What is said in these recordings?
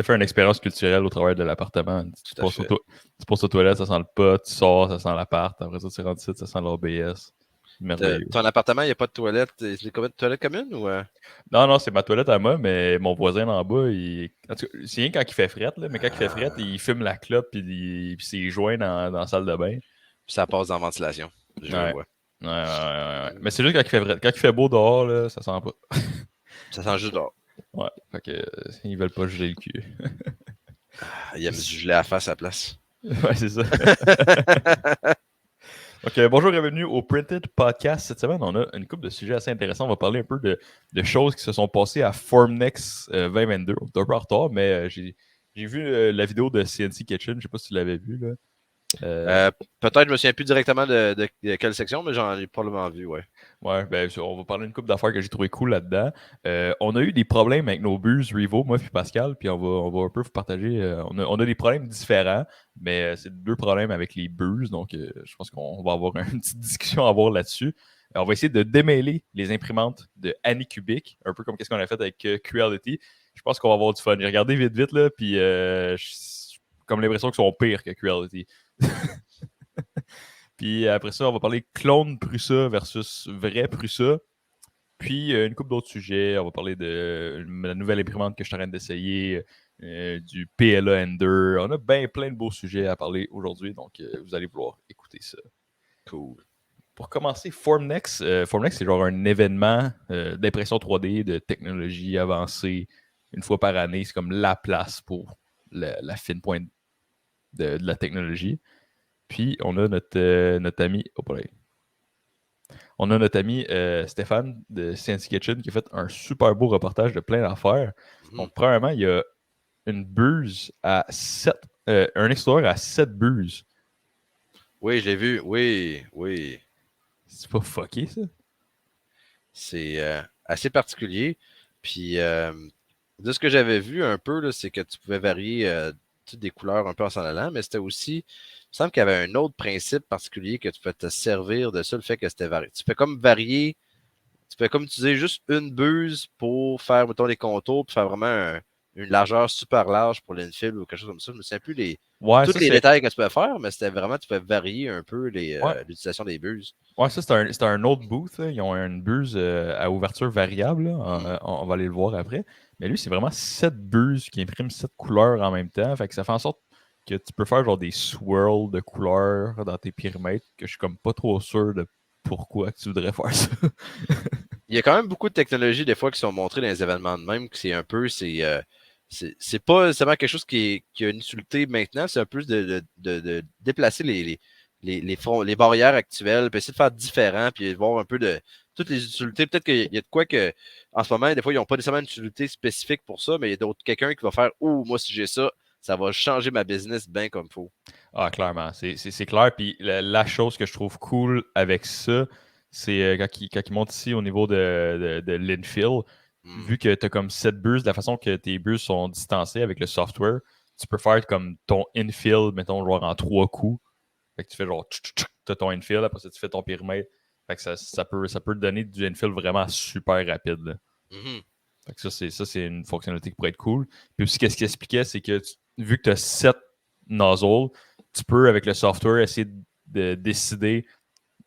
as fait une expérience culturelle au travers de l'appartement. Tout à fait. Tu passes aux toilettes, ça sent le pot, tu sors, ça sent l'appart. Après ça, tu rentres ici, ça sent l'OBS. Merveilleux. Ton appartement, il n'y a pas de toilette. C'est des toilettes communes ou. Non, c'est ma toilette à moi, mais mon voisin en bas, en tout cas, c'est rien quand il fait fret, là, mais quand il fait fret, il fume la clope puis ses joints dans la salle de bain. Puis ça passe dans la ventilation. Je le Ouais. vois. Ouais. Mais c'est juste quand il fait fret. Quand il fait beau dehors, là, ça sent pas. Ça sent juste dehors. Ouais. Fait que ils veulent pas geler le cul. Il aime du gelé à face à la place. Ouais, c'est ça. Ok, bonjour et bienvenue au Printed Podcast. Cette semaine, on a une couple de sujets assez intéressants. On va parler un peu de choses qui se sont passées à Formnext 2022. On est un peu en retard, mais j'ai vu la vidéo de CNC Kitchen. Je sais pas si tu l'avais vu, là. Peut-être, je me souviens plus directement de quelle section, mais j'en ai probablement vu, ouais. Ouais, ben, on va parler d'une couple d'affaires que j'ai trouvé cool là-dedans. On a eu des problèmes avec nos buses Revo, moi puis Pascal, puis on va un peu vous partager. On a des problèmes différents, mais c'est deux problèmes avec les buses, donc je pense qu'on va avoir une petite discussion à avoir là-dessus. On va essayer de démêler les imprimantes de Anycubic, un peu comme qu'est-ce qu'on a fait avec Creality. Je pense qu'on va avoir du fun. J'ai regardé vite, là, puis j'ai comme l'impression qu'ils sont pires que Creality. Puis après ça, on va parler clone Prusa versus vrai Prusa. Puis une couple d'autres sujets. On va parler de la nouvelle imprimante que je suis en train d'essayer, du PLA Ender. On a bien plein de beaux sujets à parler aujourd'hui, donc vous allez vouloir écouter ça. Cool. Pour commencer, Formnext. Formnext, c'est genre un événement d'impression 3D, de technologie avancée, une fois par année. C'est comme la place pour la fine pointe de la technologie. Puis on a notre ami. Oh, on a notre ami Stéphane de CNC Kitchen qui a fait un super beau reportage de plein d'affaires. Donc, premièrement, il y a une buse à 7, un Explorer à 7 buses. Oui, j'ai vu. Oui. C'est pas fucké, ça? C'est assez particulier. Puis, de ce que j'avais vu un peu, là, c'est que tu pouvais varier des couleurs un peu en s'en allant, mais c'était aussi, il me semble qu'il y avait un autre principe particulier que tu peux te servir de ça, le fait que c'était varié. Tu peux comme varier, tu peux comme utiliser juste une buse pour faire, mettons, les contours, puis faire vraiment une largeur super large pour l'infill ou quelque chose comme ça. Je me souviens plus Ouais, tous ça, les c'est. détails que tu pouvais faire, mais c'était vraiment, tu pouvais varier un peu Ouais. l'utilisation des buses. Ouais, ça, c'est un autre booth, là. Ils ont une buse à ouverture variable, là. On va aller le voir après. Mais lui, c'est vraiment 7 buses qui impriment 7 couleurs en même temps. Fait que ça fait en sorte que tu peux faire genre des swirls de couleurs dans tes périmètres, que je suis comme pas trop sûr de pourquoi tu voudrais faire ça. Il y a quand même beaucoup de technologies des fois qui sont montrées dans les événements de même, que c'est un peu, c'est pas seulement quelque chose qui a une utilité maintenant, c'est un peu de déplacer les barrières actuelles, puis essayer de faire différent, puis voir un peu de toutes les utilités. Peut-être qu'il y a de quoi que, en ce moment, des fois, ils n'ont pas nécessairement une utilité spécifique pour ça, mais il y a d'autres, quelqu'un qui va faire, oh, moi, si j'ai ça, ça va changer ma business bien comme il faut. Ah, clairement, c'est clair. Puis la chose que je trouve cool avec ça, c'est quand ils montent ici au niveau de l'infill, vu que tu as comme 7 bus, de la façon que tes bus sont distancés avec le software, tu peux faire comme ton infill, mettons, genre en 3 coups. Fait que tu fais genre, tu as ton infill, après ça, tu fais ton périmètre. Fait que ça peut te donner du infill vraiment super rapide, là. Mhm. Fait que ça, c'est une fonctionnalité qui pourrait être cool. Puis aussi, qu'est-ce qu'il expliquait, c'est que vu que tu as 7 nozzles, tu peux, avec le software, essayer de décider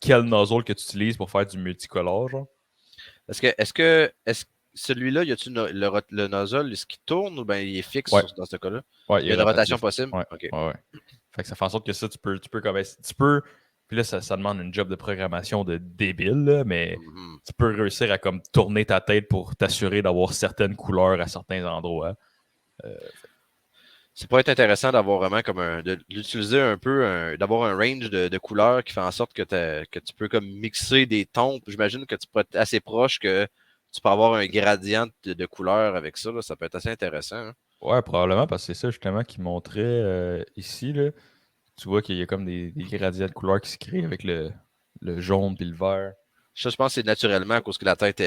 quel nozzle que tu utilises pour faire du multicolore, genre. Est-ce que celui-là, y a-tu le nozzle, est-ce qu'il tourne ou bien il est fixe Ouais, dans ce cas-là? ouais, Il il y a est une rotation rotatif. possible? Ouais, OK. ouais. Fait que ça fait en sorte que ça, tu peux, puis là, ça demande une job de programmation de débile, là, mais Mhm. tu peux réussir à comme tourner ta tête pour t'assurer d'avoir certaines couleurs à certains endroits. Euh, Ça pourrait être intéressant d'avoir vraiment comme d'utiliser un peu, d'avoir un range de couleurs qui fait en sorte que tu peux comme mixer des tons. J'imagine que tu peux être assez proche que tu peux avoir un gradient de couleurs avec ça, là. Ça peut être assez intéressant, hein. ouais, probablement, parce que c'est ça justement qui montrait ici, là. Tu vois qu'il y a comme des gradients de couleurs qui se créent avec le jaune puis le vert. Ça, je pense que c'est naturellement à cause que la tête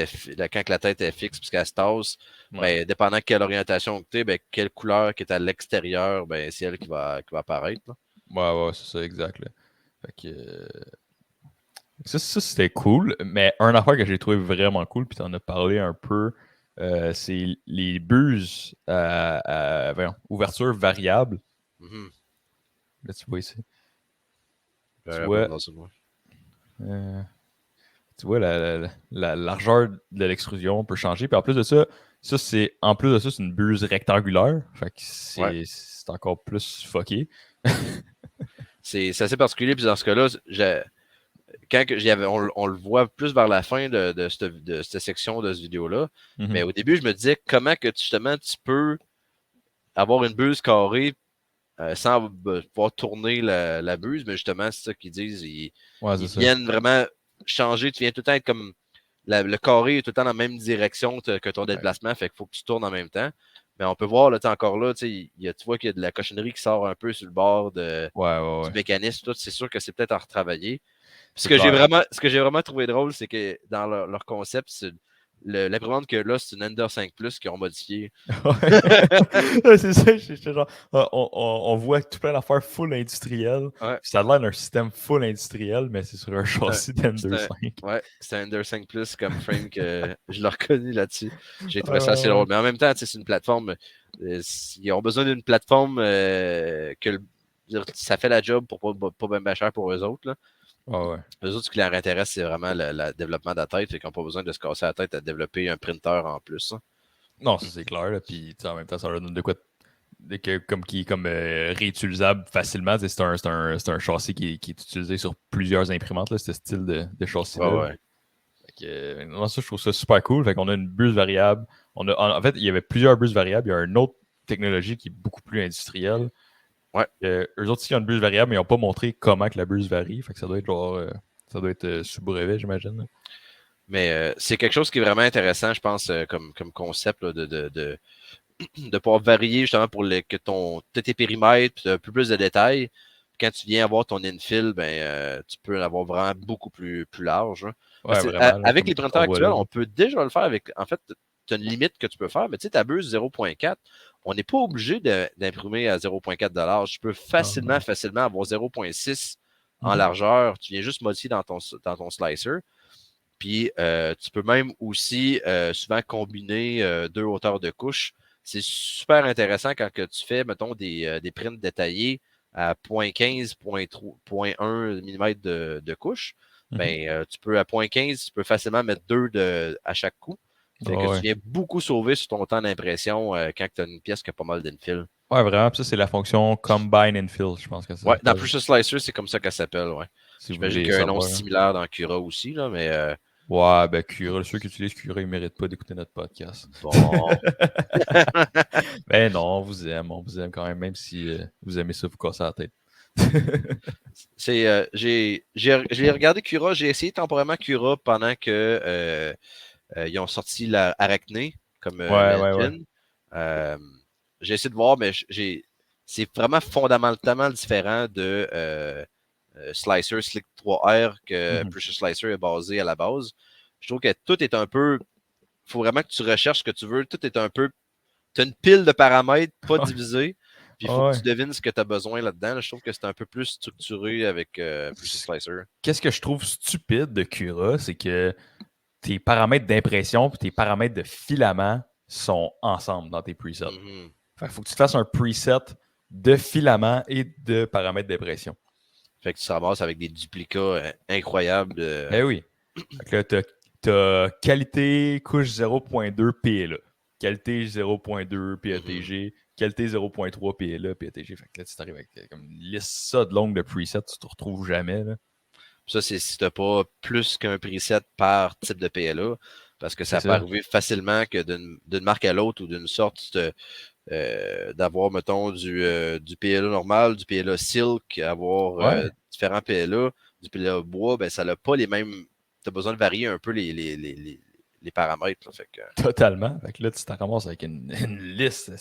quand la tête est fixe puisqu'elle se tasse, Ouais, ben, dépendant de quelle orientation que tu es, ben, quelle couleur qui est à l'extérieur, ben, c'est elle qui va apparaître, là. ouais, c'est ça, exact, là. Fait que, ça c'était cool, mais un affaire que j'ai trouvé vraiment cool, puis t'en as parlé un peu c'est les buses voyons, ouverture variable. Mhm. Là, tu vois ici. Tu Un peu vois, dans ce mois. euh, la largeur de l'extrusion peut changer. Puis en plus de ça, en plus de ça, c'est une buse rectangulaire. Fait que Ouais. c'est encore plus fucké. C'est assez particulier. Puis dans ce cas-là, on le voit plus vers la fin de cette section de cette vidéo-là. Mais Mhm. au début, je me disais comment que justement tu peux avoir une buse carrée sans pouvoir tourner la buse. Mais justement, c'est ça qu'ils disent. Ouais, c'est Ils ça. viennent vraiment changer. Tu viens tout le temps être comme le carré est tout le temps dans la même direction que ton Ouais, déplacement, fait qu'il faut que tu tournes en même temps. Mais on peut voir, là, encore là, tu vois qu'il y a de la cochonnerie qui sort un peu sur le bord ouais, du ouais. mécanisme. Tout. C'est sûr que c'est peut-être à retravailler. C'est clair. Ce que j'ai vraiment trouvé drôle, c'est que dans leur concept, l'imprimante que là, c'est une Ender 5 Plus qu'ils ont modifié. Ouais, c'est ça, j'étais genre, on voit tout plein d'affaires full industrielles. Ouais. Ça a l'air d'un système full industriel, mais c'est sur un C'est un, châssis c'est un, d'Ender 5. ouais, c'est un Ender 5 Plus comme frame que je l'ai reconnu là-dessus. J'ai Ouais, trouvé ça assez ouais, drôle. Mais en même temps, c'est une plateforme. Ils ont besoin d'une plateforme ça fait la job pour pas bien cher pour eux autres. Là. ouais. Ouais. Eux autres, ce qui leur intéresse, c'est vraiment le développement de la tête. Fait qu'ils n'ont pas besoin de se casser la tête à développer un printer en plus. Hein. Non, ça c'est clair. Là. Puis tu sais, en même temps, ça leur donne de quoi comme réutilisable facilement. Tu sais, c'est un châssis qui est utilisé sur plusieurs imprimantes, là, ce style de Ouais, châssis-là. ouais. Fait que, non, ça, je trouve ça super cool. Fait qu'on a une buse variable. En fait, il y avait plusieurs buses variables. Il y a une autre technologie qui est beaucoup plus industrielle. Ouais. Eux autres, ils ont une buse variable, mais ils n'ont pas montré comment que la buse varie. Fait que ça doit être genre, ça doit être sous brevet, j'imagine. Mais c'est quelque chose qui est vraiment intéressant, je pense, comme concept là, de pouvoir varier justement pour que tes périmètres, un peu plus de détails. Quand tu viens avoir ton infill, tu peux l'avoir vraiment beaucoup plus large. Hein. Ouais, vraiment, là, Avec comme les printeurs on voit actuels, là. on peut déjà le faire avec. En fait, tu as une limite que tu peux faire, mais tu sais, ta buse 0.4, on n'est pas obligé d'imprimer à 0.4 $. Je peux Non, non. facilement avoir 0.6 en Mhm. largeur. Tu viens juste modifier dans ton slicer. Puis tu peux même aussi souvent combiner deux hauteurs de couches. C'est super intéressant quand que tu fais, mettons, des prints détaillés à 0.15, 0.1 mm de couche. Mhm. Tu peux à 0.15, tu peux facilement mettre à chaque coup. Fait que Ouais, tu ouais. viens beaucoup sauver sur ton temps d'impression quand tu as une pièce qui a pas mal d'infill. Ouais, vraiment. Puis ça, c'est la fonction Combine and Fill, je pense que ça Ouais, dans s'appelle. Precious Slicer, c'est comme ça qu'elle s'appelle, ouais. Si vous J'imagine voulez qu'il y a un nom savoir. Là. similaire dans Cura aussi, là, mais Ouais, ben Cura, ceux qui utilisent Cura, ils ne méritent pas d'écouter notre podcast. bon. Ben non, on vous aime quand même, même si vous aimez ça vous casser la tête. J'ai regardé Cura, j'ai essayé temporairement Cura pendant que ils ont sorti la Arachné comme Ouais, ouais, ouais. l'engine. Euh, j'ai essayé de voir, mais c'est vraiment fondamentalement différent de Slicer Slick 3R que Mhm. Precious Slicer est basé à la base. Je trouve que tout est un peu. Il faut vraiment que tu recherches ce que tu veux. Tout est un peu. Tu as une pile de paramètres pas Ouais, divisés. Puis il faut que ouais. tu devines ce que tu as besoin là-dedans. Là, je trouve que c'est un peu plus structuré avec Precious Slicer. Qu'est-ce que je trouve stupide de Cura, c'est que tes paramètres d'impression et tes paramètres de filament sont ensemble dans tes presets. Mm-hmm. Fait, faut que tu te fasses un preset de filament et de paramètres d'impression. Fait que tu te ramasses avec des duplicats incroyables. Ben oui. Fait que là, t'as qualité couche 0.2 PLA, qualité 0.2 Mhm. PETG, qualité 0.3 PLA, PETG. Fait que là, tu t'arrives avec comme une liste ça de longue de presets, tu te retrouves jamais. Là. Ça, c'est si tu n'as pas plus qu'un preset par type de PLA. Parce que C'est ça peut ça. arriver facilement que d'une marque à l'autre ou d'une sorte d'avoir, mettons, du PLA normal, du PLA silk, avoir Ouais, différents PLA, du PLA bois, ça n'a pas les mêmes. Tu as besoin de varier un peu les paramètres. Là, fait que, totalement. Fait que là, tu te ramasses avec une liste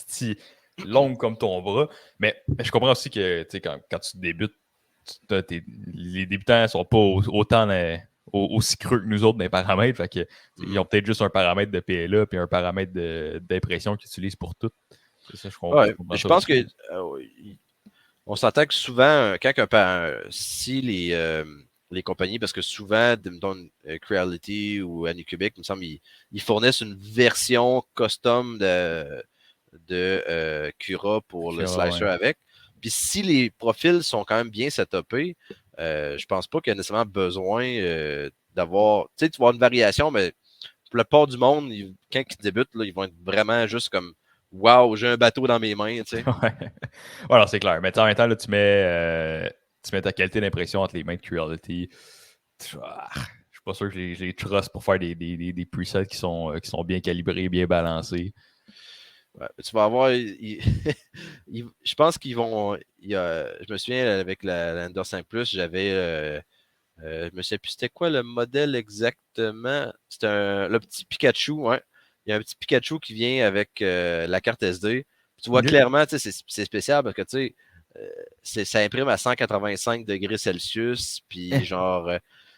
longue comme ton bras. Mais je comprends aussi que quand tu débutes, les débutants ne sont pas autant aussi creux que nous autres dans les paramètres. Fait que, ils ont peut-être juste un paramètre de PLA puis un paramètre d'impression qu'ils utilisent pour tout. C'est ça, je ouais, comprends je ça pense aussi. que on s'entend que souvent, quand si les compagnies, parce que souvent, mettons, Creality ou Anycubic, il me semble, ils fournissent une version custom de Cura pour le Cura, slicer ouais. avec. Puis si les profils sont quand même bien setupés, je pense pas qu'il y a nécessairement besoin d'avoir. Tu sais, tu vas avoir une variation, mais pour la plupart du monde, quand ils débutent, là, ils vont être vraiment juste comme Waouh, j'ai un bateau dans mes mains, tu sais. Ouais. Alors, c'est clair. Mais en même temps, là, tu mets ta qualité d'impression entre les mains de Creality. Je suis pas sûr que je les trust pour faire des presets qui sont bien calibrés, bien balancés. Ouais, tu vas avoir. Je pense qu'ils vont. Je me souviens avec la Ender 5 Plus, j'avais. Je me souviens plus c'était quoi le modèle exactement. C'était le petit Pikachu, ouais. Il y a un petit Pikachu qui vient avec la carte SD. Tu vois Ok. clairement, c'est spécial parce que tu sais, ça imprime à 185 degrés Celsius. Puis genre,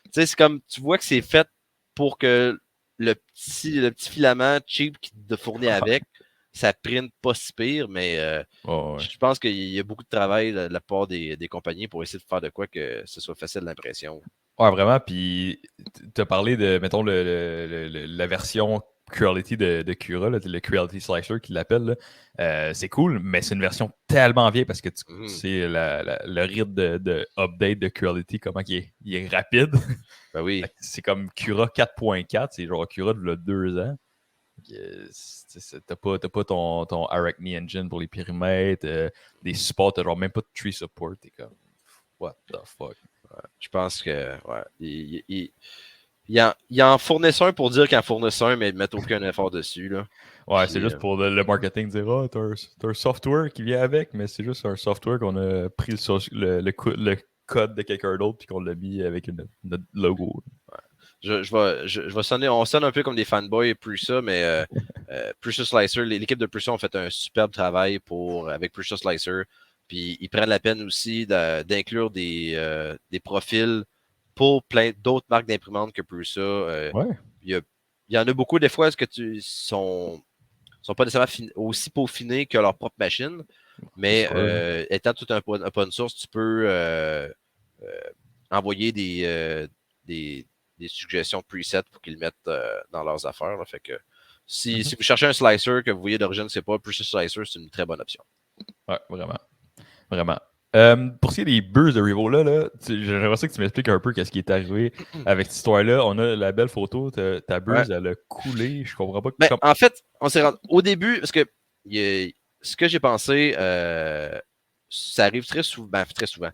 tu sais, c'est comme, tu vois que c'est fait pour que le petit filament cheap qui te fournit avec, ça printe pas si pire, mais Oh, ouais. je pense qu'il y a beaucoup de travail de la part des compagnies pour essayer de faire de quoi que ce soit facile d'impression. Ouais, vraiment. Puis, tu as parlé de, mettons, la version Creality de Cura, là, le Creality Slicer qu'ils l'appellent. C'est cool, mais c'est une version tellement vieille parce que tu Mhm. sais le rythme de update de Creality, comment il est rapide. Ben oui. C'est comme Cura 4.4, c'est genre Cura de 2 ans. T'as pas ton Arachne Engine pour les périmètres, des supports, t'as genre même pas de tree support. T'es comme, what the fuck? Je pense que ouais, il en fournissent un pour dire qu'il en fournissent un, mais ils ne mettent aucun effort dessus. Là. Ouais, c'est Puis, juste pour le marketing, dire, ah, t'as un software qui vient avec, mais c'est juste un software qu'on a pris le code de quelqu'un d'autre puis qu'on l'a mis avec notre logo. je vais sonner, on sonne un peu comme des fanboys Prusa, mais Prusa Slicer, l'équipe de Prusa ont fait un superbe travail avec Prusa Slicer. Puis ils prennent la peine aussi d'inclure des profils pour plein d'autres marques d'imprimantes que Prusa. Ouais, Il y en a beaucoup des fois, est-ce que tu sont pas nécessairement aussi peaufinés que leur propre machine, c'est mais sûr. étant tout un open source, tu peux euh, envoyer des, des suggestions de presets pour qu'ils le mettent dans leurs affaires. Là. Fait que si vous cherchez un slicer que vous voyez d'origine, c'est pas Preset Slicer, c'est une très bonne option. Ouais, vraiment. Vraiment. Pour ce qui est des buzz de Revo, j'aimerais ça que tu m'expliques un peu qu'est-ce qui est arrivé avec cette histoire-là. On a la belle photo, ta Ouais. buzz, elle a coulé. Je comprends pas Ben, comment. en fait, on s'est rendu au début, parce que ce que j'ai pensé, ça arrive très souvent, très souvent.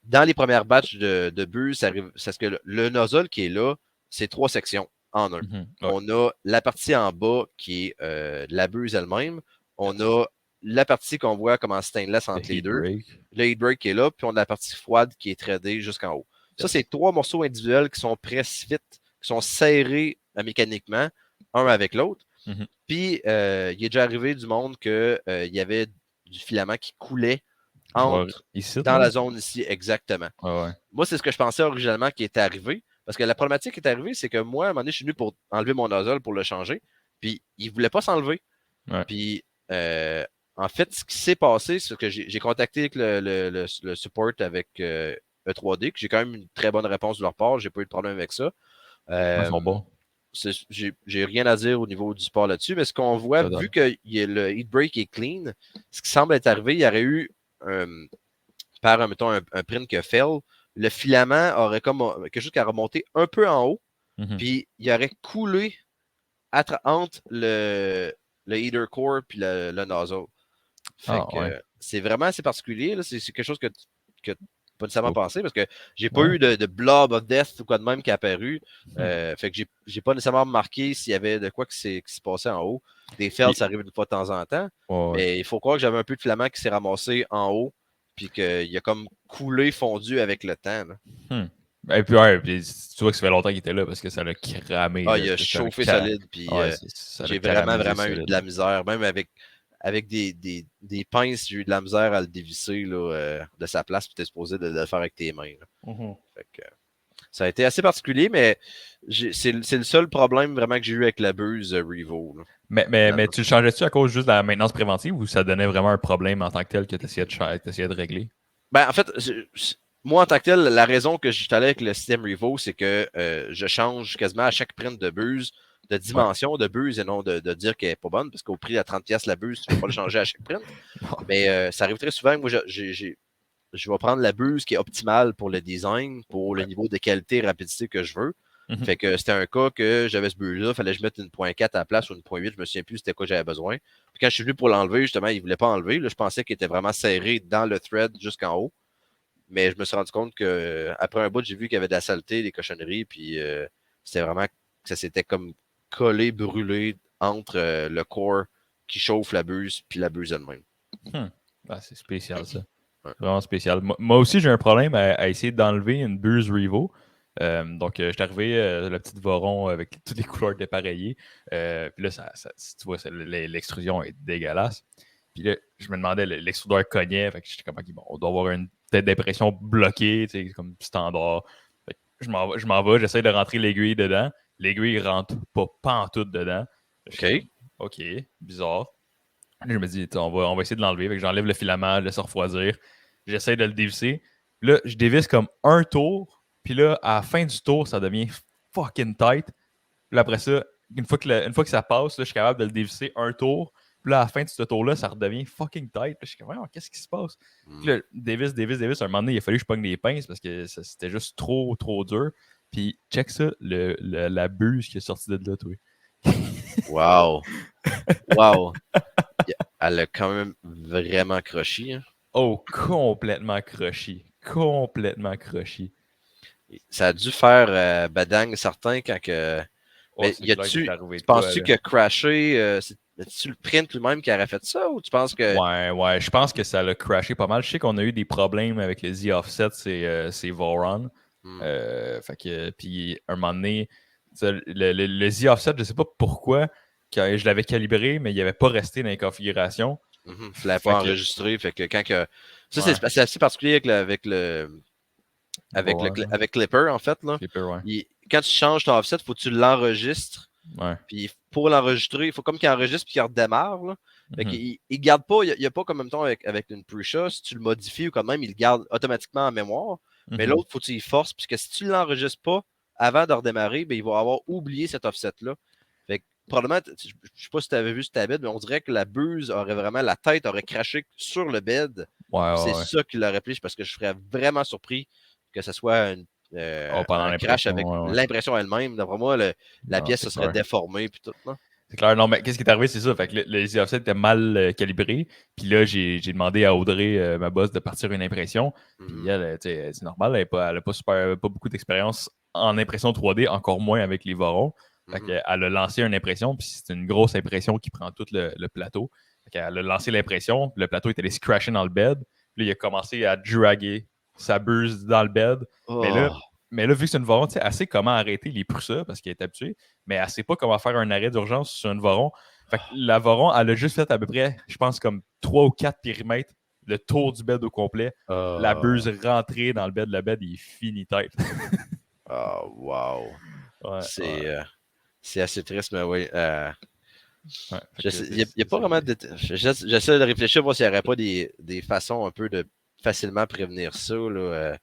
Dans les premières batches de bus, ça arrive, c'est ce que le nozzle qui est là, c'est 3 sections en un. Ouais. On a la partie en bas qui est la buse elle-même. On a la partie qu'on voit comme en stainless Le entre les heat deux. break. Le heat break qui est là, puis on a la partie froide qui est tradée jusqu'en haut. Ça, c'est Yes. 3 morceaux individuels qui sont press fit, qui sont serrés mécaniquement, un avec l'autre. Mhm. Puis, il est déjà arrivé du monde qu'il y avait du filament qui coulait Genre entre ici, dans là? la zone ici, exactement. Ouais, ouais. Moi, c'est ce que je pensais originalement qui était arrivé. Parce que la problématique qui est arrivée, c'est que moi, à un moment donné, je suis venu pour enlever mon nozzle pour le changer. Puis, il ne voulait pas s'enlever. Ouais. Puis, en fait, ce qui s'est passé, c'est que j'ai contacté le support avec E3D, que j'ai quand même une très bonne réponse de leur part. J'ai pas eu de problème avec ça. Ils sont Euh, bons. j'ai rien à dire au niveau du sport là-dessus, mais ce qu'on voit, vu que le heat break est clean, ce qui semble être arrivé, il y aurait eu mettons, un print que fail, le filament aurait comme quelque chose qui a remonté un peu en haut, Mhm. puis il aurait coulé entre le heater core puis le nozzle. Fait Ah, ouais. que c'est vraiment assez particulier. C'est quelque chose que pas nécessairement Faut- pensé parce que j'ai pas Ouais. eu de blob of death ou quoi de même qui est apparu. Fait que j'ai pas nécessairement remarqué s'il y avait de quoi qui se passait en haut. Des fails, Puis, ça arrive une fois de temps en temps. ouais, ouais. Mais il faut croire que j'avais un peu de filament qui s'est ramassé en haut. Puis qu'il a comme coulé, fondu avec le temps. Là. Hmm. Et puis, ouais, puis tu vois que ça fait longtemps qu'il était là parce que ça l'a cramé. Ah, Là. il a Ça l'a chauffé solide. Puis ouais, ça l'a j'ai vraiment, caramélisé vraiment eu de solide. la misère. Même avec des pinces, j'ai eu de la misère à le dévisser là, de sa place. Puis t'es supposé de le faire avec tes mains. Là. Mhm. Fait que, ça a été assez particulier, mais c'est le seul problème vraiment que j'ai eu avec la buse Revo. Là, Mais finalement. tu le changeais-tu à cause juste de la maintenance préventive ou ça donnait vraiment un problème en tant que tel que tu essayais de régler? Ben, en fait, moi, en tant que tel, la raison que je suis allé avec le système Revo, c'est que je change quasiment à chaque print de buse de dimension de buse et non de dire qu'elle n'est pas bonne, parce qu'au prix à 30$ la buse, tu ne peux pas le changer à chaque print. Mais ça arrive très souvent que moi, je vais prendre la buse qui est optimale pour le design, pour le niveau de qualité et rapidité que je veux. Fait que c'était un cas que j'avais ce buse-là, il fallait que je mette une 0.4 à la place ou une 0.8, je me souviens plus c'était quoi j'avais besoin. Puis quand je suis venu pour l'enlever, justement, il ne voulait pas enlever. Là, je pensais qu'il était vraiment serré dans le thread jusqu'en haut. Mais je me suis rendu compte qu'après un bout, j'ai vu qu'il y avait de la saleté, des cochonneries, puis c'était vraiment ça s'était comme collé, brûlé entre le core qui chauffe la buse puis la buse elle-même. Ah, c'est spécial, ça. Ouais. Vraiment spécial. Moi aussi, j'ai un problème à essayer d'enlever une buse Revo. Donc, je suis arrivé, le petit Voron avec toutes les couleurs dépareillées. Puis là, tu vois, l'extrusion est dégueulasse. Puis là, je me demandais, l'extrudeur cognait. Fait que j'étais comme, bon, on doit avoir une tête d'impression bloquée, tu sais, comme standard. Fait que je m'en vais, j'essaie de rentrer l'aiguille dedans. L'aiguille rentre pas pantoute dedans. OK, bizarre. Là, je me dis, on va essayer de l'enlever. Fait que j'enlève le filament, je laisse refroidir. J'essaie de le dévisser. Là, je dévisse comme un tour. Puis là, à la fin du tour, ça devient fucking tight. Puis après ça, une fois que ça passe, là, je suis capable de le dévisser un tour. Puis là, à la fin de ce tour-là, ça redevient fucking tight. Puis je suis comme, qu'est-ce qui se passe? Puis là, dévisse. À un moment donné, il a fallu que je pogne des pinces parce que c'était juste trop, trop dur. Puis check ça, la buse qui est sortie de là, toi. Wow! Wow! Elle a quand même vraiment croché. Hein? Oh, complètement croché. Complètement croché. Ça a dû faire badang certain quand que. Mais tu penses-tu que crasher, c'est-tu le print lui-même qui aurait fait ça ou tu penses que. Ouais, je pense que ça l'a crashé pas mal. Je sais qu'on a eu des problèmes avec le Z-Offset, c'est Voron. Fait que, puis un moment donné, le Z-Offset, je sais pas pourquoi, quand je l'avais calibré, mais il n'avait pas resté dans les configurations. Il ne fallait pas enregistrer. Fait que quand que. Ça, c'est assez particulier avec Clipper, en fait. Là. Clipper, ouais. Quand tu changes ton offset, il faut que tu l'enregistres. Ouais. Puis pour l'enregistrer, il faut comme qu'il enregistre puis qu'il redémarre. Là. Fait qu'il ne garde pas, il n'y a pas comme même temps avec une pre-shot, si tu le modifies ou quand même, il le garde automatiquement en mémoire. Mais l'autre, il faut que tu y forces, puisque si tu ne l'enregistres pas avant de redémarrer, ben, il va avoir oublié cet offset-là. Fait que probablement, je ne sais pas si tu avais vu ce tablet, mais on dirait que la buse aurait vraiment, la tête aurait craché sur le bed. C'est ça qui l'aurait pris, parce que je serais vraiment surpris que ce soit un crash avec l'impression elle-même. D'après moi, la pièce se serait déformée puis tout. Non? C'est clair. Non, mais qu'est-ce qui est arrivé, c'est ça. Fait que le Z-Offset était mal calibré. Puis là, j'ai demandé à Audrey, ma boss, de partir une impression. Puis elle, c'est normal, elle n'a pas beaucoup d'expérience en impression 3D, encore moins avec les Vorons. Fait qu'elle a lancé une impression, puis c'est une grosse impression qui prend tout le plateau. Fait qu'elle a lancé l'impression, le plateau est allé se crasher dans le bed. Puis là, il a commencé à draguer sa buse dans le bed. Mais là, vu que c'est une Voron, elle sait comment arrêter les Prussa parce qu'elle est habituée, mais elle sait pas comment faire un arrêt d'urgence sur une Voron. Fait que la Voron, elle a juste fait à peu près, je pense, comme 3 ou 4 périmètres, le tour du bed au complet. La buse rentrée dans le bed, il est fini tête. Oh, wow. Ouais, c'est assez triste, mais oui. Il n'y a pas vraiment de. J'essaie de réfléchir, voir s'il n'y aurait pas des façons un peu de facilement prévenir ça. Là,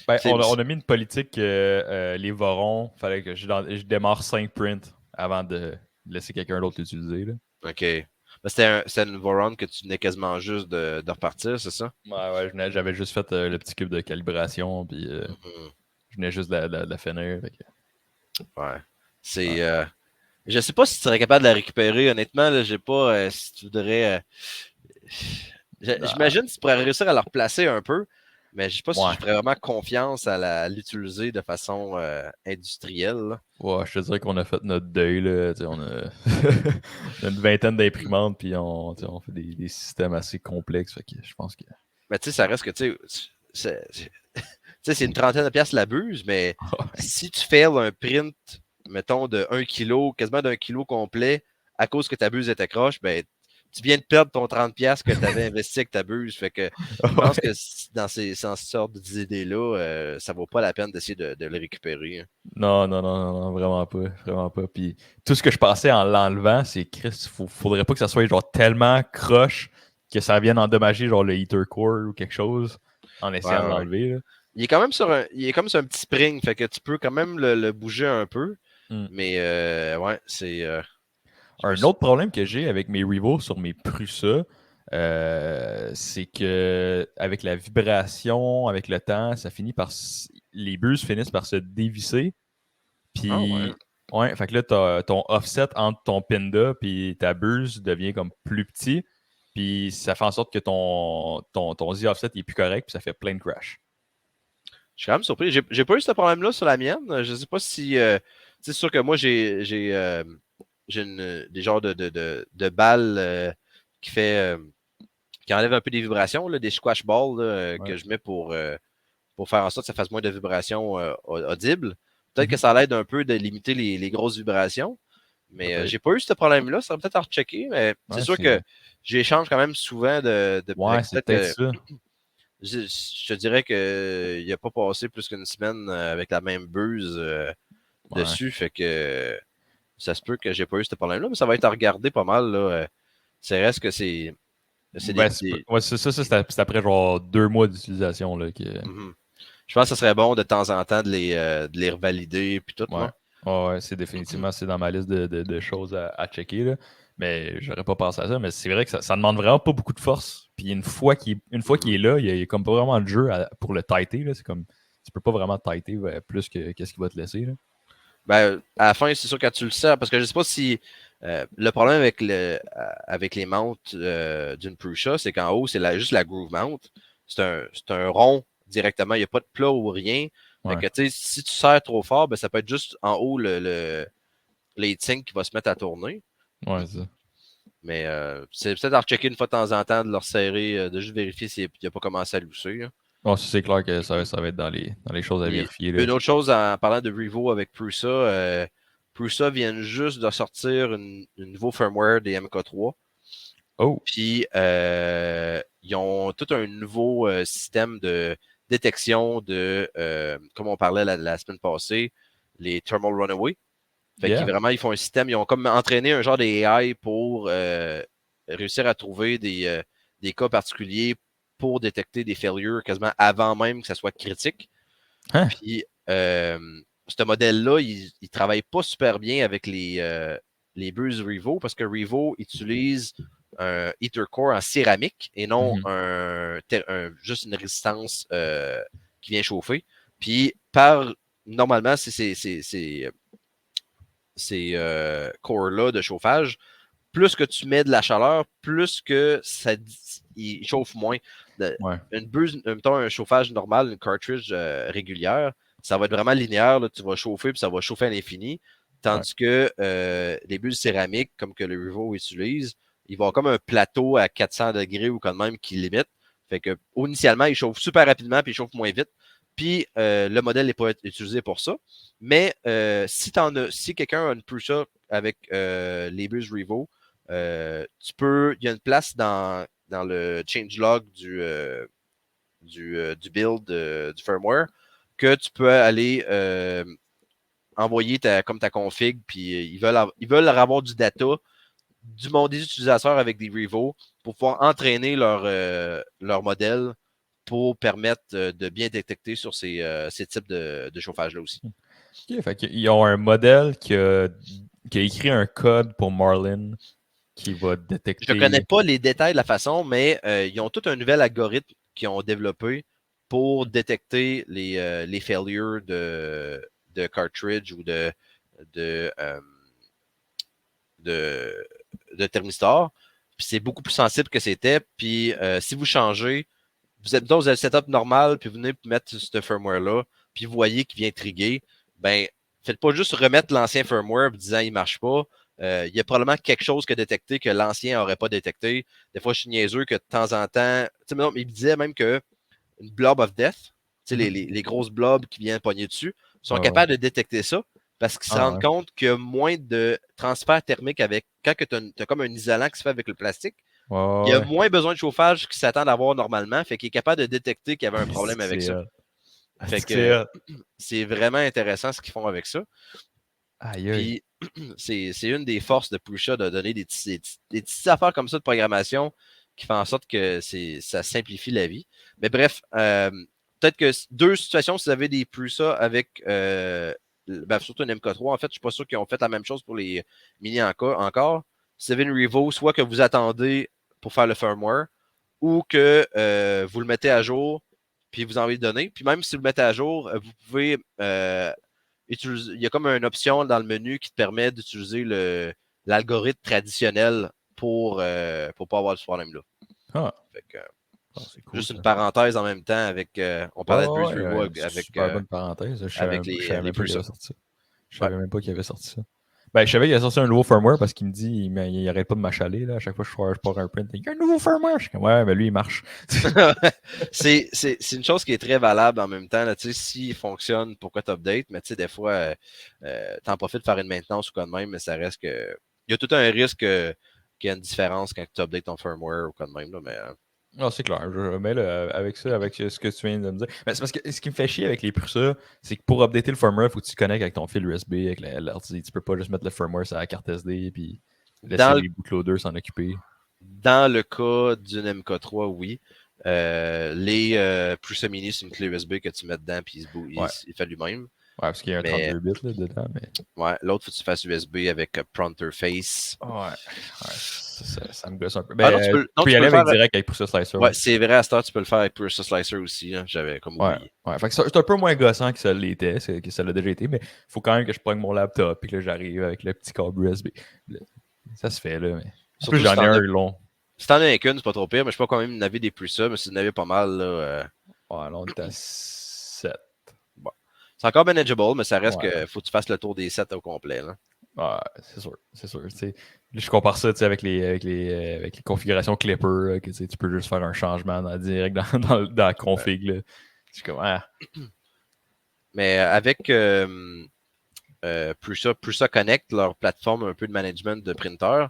Ben, on a mis une politique les Vorons, il fallait que je démarre 5 prints avant de laisser quelqu'un d'autre l'utiliser. Là. OK. C'était une Voron que tu venais quasiment juste de repartir, c'est ça? Ouais, j'avais juste fait le petit cube de calibration, puis je venais juste de la finir. Ouais. C'est. Je sais pas si tu serais capable de la récupérer, honnêtement. Là, j'ai pas. Si tu voudrais. J'imagine que tu pourrais réussir à la replacer un peu. Mais je ne sais pas si je ferais vraiment confiance à l'utiliser de façon industrielle. Là. Ouais, je te dirais qu'on a fait notre deuil. Là. On a une vingtaine d'imprimantes, puis on fait des systèmes assez complexes. Fait que je pense que. Mais tu sais, ça reste que c'est une trentaine de piastres la buse, mais si tu fais un print, mettons, de 1 kg, quasiment d'1 kilo complet, à cause que ta buse était croche, ben tu viens de perdre ton 30$ que tu avais investi avec ta buse. Fait que je pense que dans ces sortes d'idées-là, ça vaut pas la peine d'essayer de le récupérer. Hein. Non, vraiment pas. Vraiment pas. Puis tout ce que je pensais en l'enlevant, c'est Chris, faudrait pas que ça soit genre tellement croche que ça vienne endommager genre le heater core ou quelque chose. en essayant de Ouais. l'enlever. Là. Il est quand même il est comme sur un petit spring, fait que tu peux quand même le bouger un peu. Mm. Mais ouais, c'est. Je me Un suis- autre problème que j'ai avec mes Revo sur mes Prusa, c'est que avec la vibration, avec le temps, ça finit par les buses finissent par se dévisser. Ah ouais. Puis ouais, fait que là, ton offset entre ton pinda puis ta buse devient comme plus petit. Puis ça fait en sorte que ton Z offset est plus correct, puis ça fait plein de crash. Je suis quand même surpris. J'ai pas eu ce problème-là sur la mienne. Je sais pas si. C'est sûr que moi, j'ai des genres de balles qui fait. Qui enlève un peu des vibrations, là, des squash balls là, Ouais. que je mets pour faire en sorte que ça fasse moins de vibrations audibles. Peut-être que Mhm. ça l'aide un peu de limiter les grosses vibrations. Mais Peut-être. j'ai pas eu ce problème-là. Ça va peut-être à rechecker. Mais c'est Ouais, sûr que j'échange quand même souvent ouais, c'est peut-être peut-être que ça. je te dirais qu'il a pas passé plus qu'une semaine avec la même buse Ouais. dessus. Fait que ça se peut que j'ai pas eu ce problème-là, mais ça va être à regarder pas mal. Là. C'est reste que c'est Ben, des. ouais, c'est après genre 2 mois d'utilisation là, que. Mhm. Je pense que ça serait bon de temps en temps de les revalider puis tout, Ouais. là. Ouais, c'est définitivement c'est dans ma liste de choses à checker. Là. Mais j'aurais pas pensé à ça. Mais c'est vrai que ça demande vraiment pas beaucoup de force. Puis une fois qu'il est Mhm. là, il y a comme pas vraiment de jeu pour le tighter. Là. C'est comme tu peux pas vraiment tighter plus que qu'est-ce qu'il va te laisser. Là. Ben, à la fin, c'est sûr quand tu le sais, parce que je sais pas si le problème avec avec les mounts d'une Prusa, c'est qu'en haut, c'est juste la groove mount. C'est un rond directement, il n'y a pas de plat ou rien. Fait Ouais. que tu sais, si tu serres trop fort, ben, ça peut être juste en haut l'heatsink qui va se mettre à tourner. Ouais, c'est ça. Mais c'est peut-être à rechecker une fois de temps en temps, de leur serrer, de juste vérifier s'il n'a pas commencé à lousser. Là. Bon, c'est clair que ça va être dans les choses à Puis, vérifier. Là. une autre chose en parlant de Revo avec Prusa, Prusa vient juste de sortir une nouveau firmware des MK3. Oh, Puis, ils ont tout un nouveau système de détection comme on parlait la semaine passée, les Thermal Runaway. Fait qu'ils yeah. vraiment, ils font un système, ils ont comme entraîné un genre d'AI pour réussir à trouver des cas particuliers pour détecter des failures quasiment avant même que ça soit critique. Hein? Puis, ce modèle-là, il ne travaille pas super bien avec les buses Revo parce que Revo utilise un heater core en céramique et non Mhm. juste une résistance qui vient chauffer. Puis, normalement, ces cores-là de chauffage, plus que tu mets de la chaleur, plus que il chauffe moins. Ouais. Une buse, mettons un chauffage normal, une cartridge régulière, ça va être vraiment linéaire. Là, tu vas chauffer, puis ça va chauffer à l'infini. Ouais. Tandis que les buses céramiques, comme que le Revo utilise, ils vont comme un plateau à 400 degrés ou quand même qui limite. Fait que initialement, il chauffe super rapidement, puis il chauffe moins vite. Puis le modèle n'est pas utilisé pour ça. Mais si quelqu'un a une Prusa avec les buses Revo, il y a une place dans le changelog du build du firmware que tu peux aller envoyer comme ta config, puis ils veulent avoir du data des utilisateurs avec des Revo pour pouvoir entraîner leur modèle pour permettre de bien détecter sur ces types de chauffage-là aussi. OK, fait qu'ils ont un modèle qui a écrit un code pour Marlin qui va Je ne connais détecter. pas les détails de la façon, mais ils ont tout un nouvel algorithme qu'ils ont développé pour détecter les failures de cartridge ou de, euh, de, de thermistor. Puis c'est beaucoup plus sensible que c'était. Puis si vous changez, vous avez le setup normal, puis vous venez mettre ce firmware-là, puis vous voyez qu'il vient triguer, ben, faites pas juste remettre l'ancien firmware disant il marche pas. Il y a probablement quelque chose que détecté que l'ancien n'aurait pas détecté. Des fois, je suis niaiseux que de temps en temps. Il me disait même que une blob of death, Mhm. les grosses blobs qui viennent pogner dessus, sont Ouais, ouais. capables de détecter ça parce qu'ils se Ah rendent ouais. compte qu'il y a moins de transfert thermique avec. Quand tu as comme un isolant qui se fait avec le plastique, Ouais, il y a ouais. moins besoin de chauffage qu'il s'attend d'avoir normalement, fait qu'il est capable de détecter qu'il y avait un Est-ce problème que avec c'est ça. hot? Fait Est-ce que c'est que hot? c'est vraiment intéressant ce qu'ils font avec ça. Aïe, aïe. Puis c'est une des forces de Prusa de donner des petites affaires comme ça de programmation qui fait en sorte que ça simplifie la vie. Mais bref, peut-être que deux situations, si vous avez des Prusa avec surtout une MK3, en fait, je suis pas sûr qu'ils ont fait la même chose pour les mini encore. Si vous avez une Revo, soit que vous attendez pour faire le firmware, ou que vous le mettez à jour, puis vous en envie de donner. Puis même si vous le mettez à jour, vous pouvez utiliser. Il y a comme une option dans le menu qui te permet d'utiliser l'algorithme traditionnel pour pas avoir ce problème-là. Ah, Fait que, c'est cool. juste Ça. une parenthèse en même temps avec. On parlait de Breeze Revo Une super bonne parenthèse. Je savais les même pas qu'il Prusa. avait sorti ça. Je Ouais. savais même pas qu'il avait sorti ça. Ben, je savais qu'il a sorti un nouveau firmware parce qu'il me dit, il arrête pas de m'achaler, là. À chaque fois que je pars un print, il y a un nouveau firmware. Je suis comme, ouais, mais lui, il marche. c'est une chose qui est très valable en même temps. Là, s'il fonctionne, pourquoi tu updates? Mais des fois, tu en profites de faire une maintenance ou quoi de même, mais ça reste que. Il y a tout un risque qu'il y ait une différence quand tu updates ton firmware ou quoi de même. Là, mais, Non, c'est clair. Mais là, avec ça, avec ce que tu viens de me dire. Mais c'est parce que ce qui me fait chier avec les Prusa, c'est que pour updater le firmware, il faut que tu te connectes avec ton fil USB, avec l'ordi. Tu peux pas juste mettre le firmware sur la carte SD puis laisser les bootloaders s'en occuper. Dans le cas d'une MK3, oui. Les Prusa Mini, c'est une clé USB que tu mets dedans puis il fait lui-même. Ouais, parce qu'il y a un 32 bits là, dedans. Mais... Ouais, l'autre, faut que tu fasses USB avec Pronter Face. Ouais, ça me gosse un peu. Ah non, Ben, tu peux y aller le faire. avec direct avec Prusa Slicer. Ouais, c'est vrai, à cette heure, tu peux le faire avec Prusa Slicer aussi. Hein. J'avais comme oublié. Ouais. Fait que c'est un peu moins gossant que ça l'était, que ça l'a déjà été, mais il faut quand même que je prenne mon laptop et que j'arrive avec le petit câble USB. Ça se fait, là. Mais... En plus, j'en ai un long. Si t'en as qu'une, c'est pas trop pire, mais je sais pas quand même n'avait des Prusa, mais si tu en avais pas mal, là. Ouais, là, on est à 7. Bon. C'est encore manageable, mais ça reste que faut que tu fasses le tour des 7 au complet. Là. Ouais, c'est sûr. Je compare ça avec les configurations Clipper, que tu peux juste faire un changement direct dans la config. Là. C'est comme, Mais avec Prusa Connect, leur plateforme un peu de management de printer,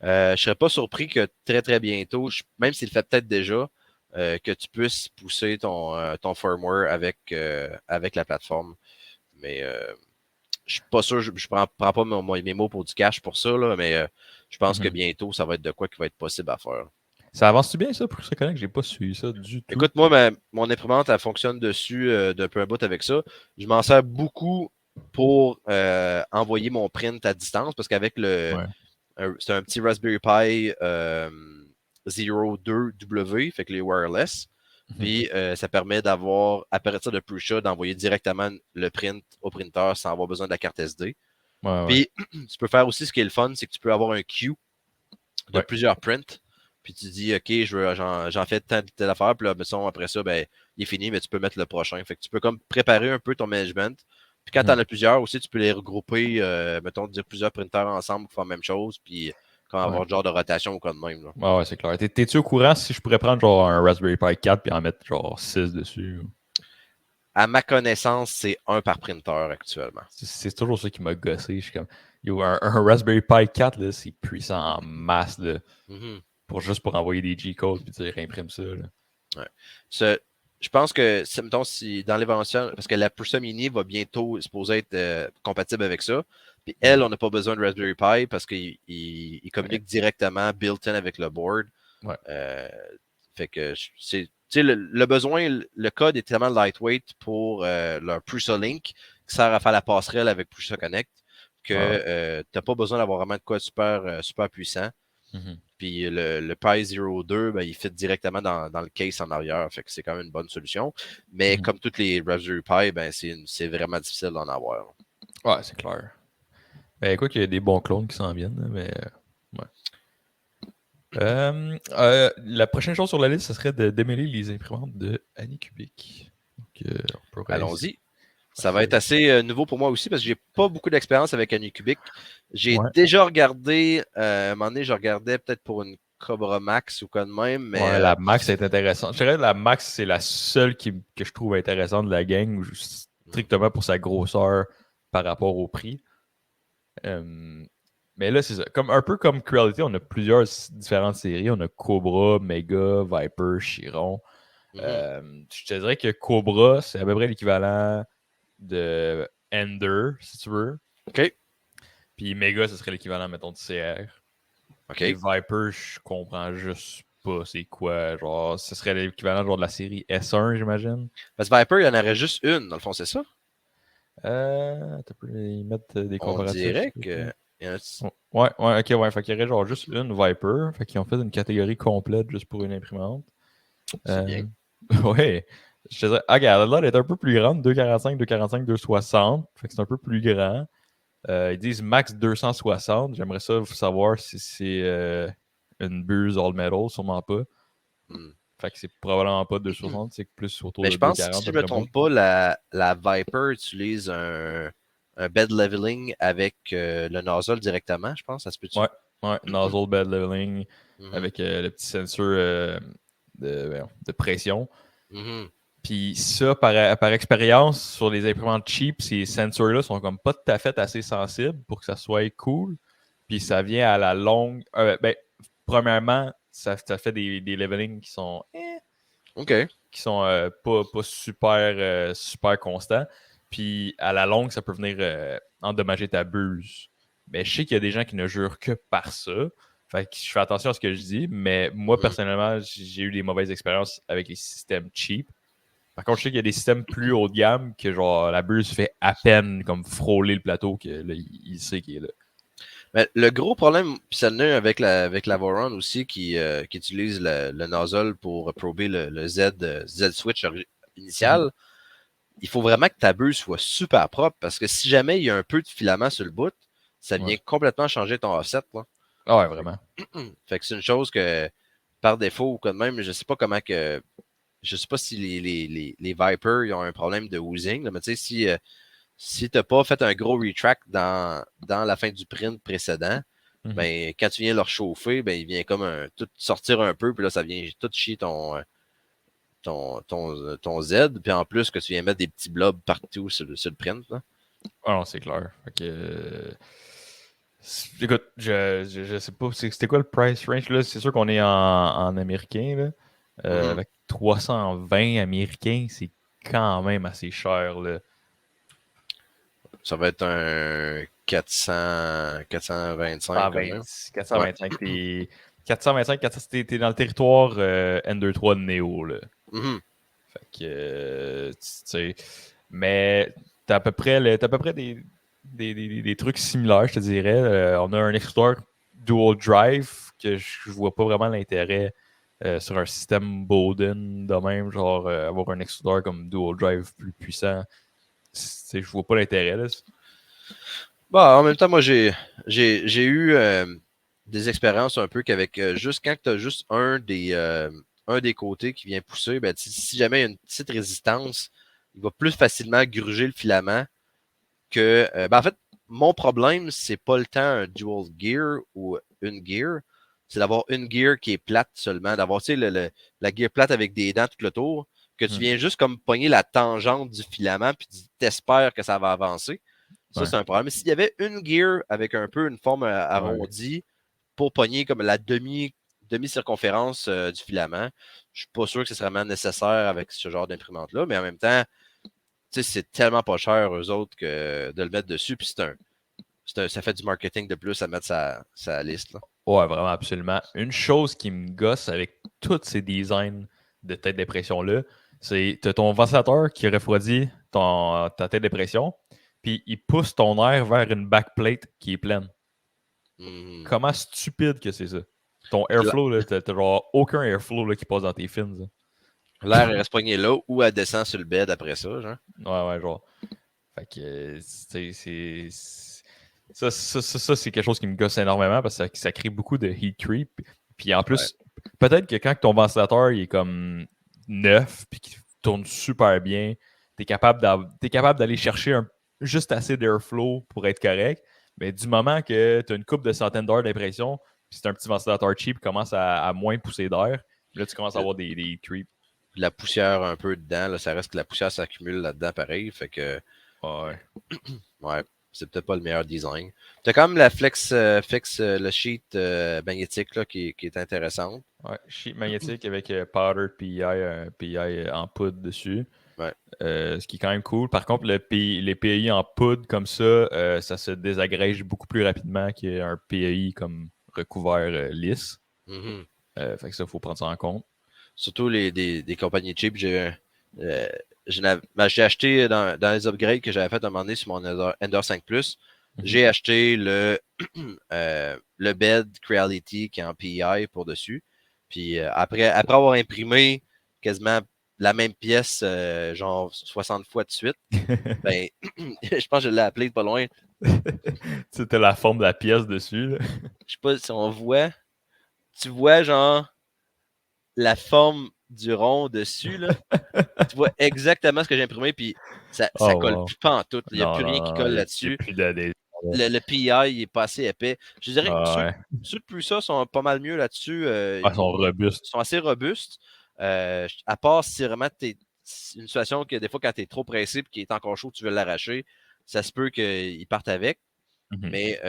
je serais pas surpris que très très bientôt, même s'il le fait peut-être déjà, que tu puisses pousser ton firmware avec la plateforme. Mais je suis pas sûr, je prends pas mes mots pour du cash pour ça, là, mais je pense que bientôt, ça va être de quoi qui va être possible à faire. Ça avance-tu bien, ça, pour ce connect? J'ai pas suivi ça du tout. Écoute, moi, mon imprimante, elle fonctionne dessus d'un peu un bout avec ça. Je m'en sers beaucoup pour envoyer mon print à distance parce qu'avec c'est un petit Raspberry Pi 02W, fait que les wireless. Puis ça permet d'avoir, à partir de Prusa, d'envoyer directement le print au printer sans avoir besoin de la carte SD. Puis tu peux faire aussi ce qui est le fun, c'est que tu peux avoir un queue de plusieurs prints. Puis tu dis, OK, j'en fais telle affaire. Puis là, après ça, ben, il est fini, mais tu peux mettre le prochain. Fait que tu peux comme préparer un peu ton management. Puis quand tu en as plusieurs aussi, tu peux les regrouper, mettons, dire plusieurs printers ensemble pour faire la même chose. Puis comme avoir le genre de rotation ou quoi de même. Là. Ouais, c'est clair. T'es-tu au courant si je pourrais prendre genre un Raspberry Pi 4 puis en mettre genre 6 dessus? À ma connaissance, c'est un par printer actuellement. C'est toujours ça qui m'a gossé. Je suis comme, un Raspberry Pi 4, là, c'est puissant en masse. Là, juste pour envoyer des G-codes puis dire imprime ça. Là. Ouais. Je pense que, mettons, si dans l'évolution, parce que la Prusa Mini va bientôt supposer être compatible avec ça. Puis elle, on n'a pas besoin de Raspberry Pi parce qu'il communique directement built-in avec le board. Ouais. Fait que le besoin, le code est tellement lightweight pour leur Prusa Link qui sert à faire la passerelle avec Prusa Connect que tu n'as pas besoin d'avoir vraiment de code super puissant. Puis le Pi 02, ben, il fit directement dans le case en arrière. Fait que c'est quand même une bonne solution. Mais comme toutes les Raspberry Pi, ben, c'est vraiment difficile d'en avoir. Ouais, c'est clair. Ben écoute, il y a des bons clones qui s'en viennent, mais la prochaine chose sur la liste, ce serait de démêler les imprimantes de Anycubic. Donc, allons-y. Ça va être assez nouveau pour moi aussi parce que j'ai pas beaucoup d'expérience avec Anycubic. J'ai déjà regardé, à un moment donné, je regardais peut-être pour une Cobra Max ou quoi de même. Mais, la Max est intéressante. Je dirais que la Max, c'est la seule que je trouve intéressante de la gang, strictement pour sa grosseur par rapport au prix. Mais là, c'est ça. Un peu comme Creality, on a plusieurs différentes séries. On a Cobra, Mega, Viper, Chiron. Je te dirais que Cobra, c'est à peu près l'équivalent de Ender, si tu veux. OK. Puis Mega, ce serait l'équivalent, mettons, de CR. OK. Et Viper, je comprends juste pas c'est quoi. Genre, ce serait l'équivalent genre, de la série S1, j'imagine. Parce que Viper, il y en aurait juste une, dans le fond, c'est ça? Ils mettent des On comparatifs. dirait que. Il y en a... Ouais, ouais, ok, ouais. Fait qu'il y aurait genre juste une Viper. Fait qu'ils ont fait une catégorie complète juste pour une imprimante. C'est bien. Ouais. Je te dirais, regarde, là, elle est un peu plus grande, 245, 245, 260. Fait que c'est un peu plus grand. Ils disent max 260. J'aimerais ça savoir si c'est une buse all metal, sûrement pas. Hmm. Fait que c'est probablement pas 260, c'est plus autour Mais de je pense, si 240 je ne me d'après moi. trompe pas, la Viper utilise un bed leveling avec le nozzle directement, je pense. Ça se peut-tu? Ouais, ouais, nozzle bed leveling Mhm. avec le petit sensor de pression. Mhm. Puis ça, par expérience, sur les imprimantes cheap, ces sensors-là sont comme pas tout à fait assez sensibles pour que ça soit cool. Puis ça vient à la longue. Premièrement, ça fait des levelings OK. qui sont pas super, super constants. Puis à la longue, ça peut venir endommager ta buse. Mais je sais qu'il y a des gens qui ne jurent que par ça. Fait que je fais attention à ce que je dis. Mais moi, Mhm. personnellement, j'ai eu des mauvaises expériences avec les systèmes cheap. Par contre, je sais qu'il y a des systèmes plus haut de gamme que genre la buse fait à peine comme frôler le plateau que là, il sait qu'il est là. Mais le gros problème, puis ça en a avec la Voron aussi, qui utilise le nozzle pour prober le Z switch Mhm. initial, il faut vraiment que ta buse soit super propre parce que si jamais il y a un peu de filament sur le bout, ça Ouais. vient complètement changer ton offset, là. Ah ouais, vraiment. Fait que c'est une chose que, par défaut ou quand même, je sais pas comment que. Je sais pas si les Vipers ils ont un problème de oozing, là, mais tu sais, si t'as pas fait un gros retract dans la fin du print précédent, Mhm. ben, quand tu viens le chauffer, ben, il vient comme tout sortir un peu, puis là, ça vient tout chier ton Z, puis en plus que tu viens mettre des petits blobs partout sur le print, là. Ah non, c'est clair. Fait que, écoute, je sais pas, c'était quoi le price range là? C'est sûr qu'on est en américain là. Mhm. Avec 320 américains, c'est quand même assez cher là. Ça va être un 425 quand 420, même. Ouais. 425, 425, 400, t'es dans le territoire N23 de Neo là. Mhm. Fait que, tu sais, mais t'as à peu près des trucs similaires, je te dirais. On a un extrudeur dual drive que je vois pas vraiment l'intérêt sur un système Bowden de même, genre avoir un extrudeur comme dual drive plus puissant. Je vois pas l'intérêt. Là. Bah, en même temps, moi, j'ai eu des expériences un peu qu'avec juste quand tu as juste un des côtés qui vient pousser, ben, si jamais il y a une petite résistance, il va plus facilement gruger le filament que. Ben, en fait, mon problème, c'est pas le temps un dual gear ou une gear, c'est d'avoir une gear qui est plate seulement, d'avoir la gear plate avec des dents tout le tour, que tu Hmm. viens juste comme pogner la tangente du filament, puis tu t'espères que ça va avancer. Ça, Ouais. c'est un problème. S'il y avait une gear avec un peu une forme Ouais. arrondie pour pogner comme la demi-circonférence du filament, je suis pas sûr que ce serait vraiment nécessaire avec ce genre d'imprimante-là, mais en même temps, tu sais, c'est tellement pas cher, eux autres, que de le mettre dessus, puis ça fait du marketing de plus à mettre sa liste, là. Ouais, vraiment, absolument. Une chose qui me gosse avec tous ces designs de tête de pression-là, c'est que ton ventilateur qui refroidit ta tête de pression, puis il pousse ton air vers une backplate qui est pleine. Mhm. Comment stupide que c'est ça? Ton airflow, là, t'as genre aucun airflow là, qui passe dans tes fins. L'air reste pogné là ou elle descend sur le bed après ça, genre. Ouais, ouais, genre. Fait que, ça, c'est quelque chose qui me gosse énormément parce que ça crée beaucoup de heat creep. Puis en Ouais. plus, peut-être que quand ton ventilateur il est comme neuf puis qu'il tourne super bien, t'es capable d'aller chercher juste assez d'airflow pour être correct. Mais du moment que tu as une coupe de centaines d'heures d'impression, puis c'est un petit ventilateur cheap qui commence à moins pousser d'air, là tu commences à avoir des heat creep. La poussière un peu dedans, là, ça reste que la poussière s'accumule là-dedans pareil, fait que Ouais. ouais, c'est peut-être pas le meilleur design. T'as quand même la flex le sheet magnétique là, qui est intéressante. Ouais, sheet magnétique avec powder PI en poudre dessus. Ouais. Ce qui est quand même cool. Par contre, les PI en poudre comme ça, ça se désagrège beaucoup plus rapidement qu'un PI comme recouvert lisse. Mhm. Fait que ça, il faut prendre ça en compte. Surtout des compagnies cheap. J'ai acheté dans les upgrades que j'avais fait à un moment donné sur mon Ender 5 Plus. J'ai acheté le bed Creality qui est en PEI pour dessus. Puis après avoir imprimé quasiment la même pièce, genre 60 fois de suite, ben, je pense que je l'ai appelé pas loin. C'était la forme de la pièce dessus. Là. Je sais pas si on voit. Tu vois, genre, la forme du rond dessus, là. Tu vois exactement ce que j'ai imprimé, puis ça Oh, colle wow. plus pas en tout. Il n'y a Non, plus rien qui non, non, colle il n'y a là-dessus. plus d'adhésion. Le PI il est pas assez épais. Je dirais que Ah, ouais. ceux de plus ça sont pas mal mieux là-dessus. Ah, ils sont robustes. Ils sont assez robustes. À part si vraiment c'est une situation que des fois, quand tu es trop pressé et qu'il est encore chaud, tu veux l'arracher, ça se peut qu'ils partent avec. Mais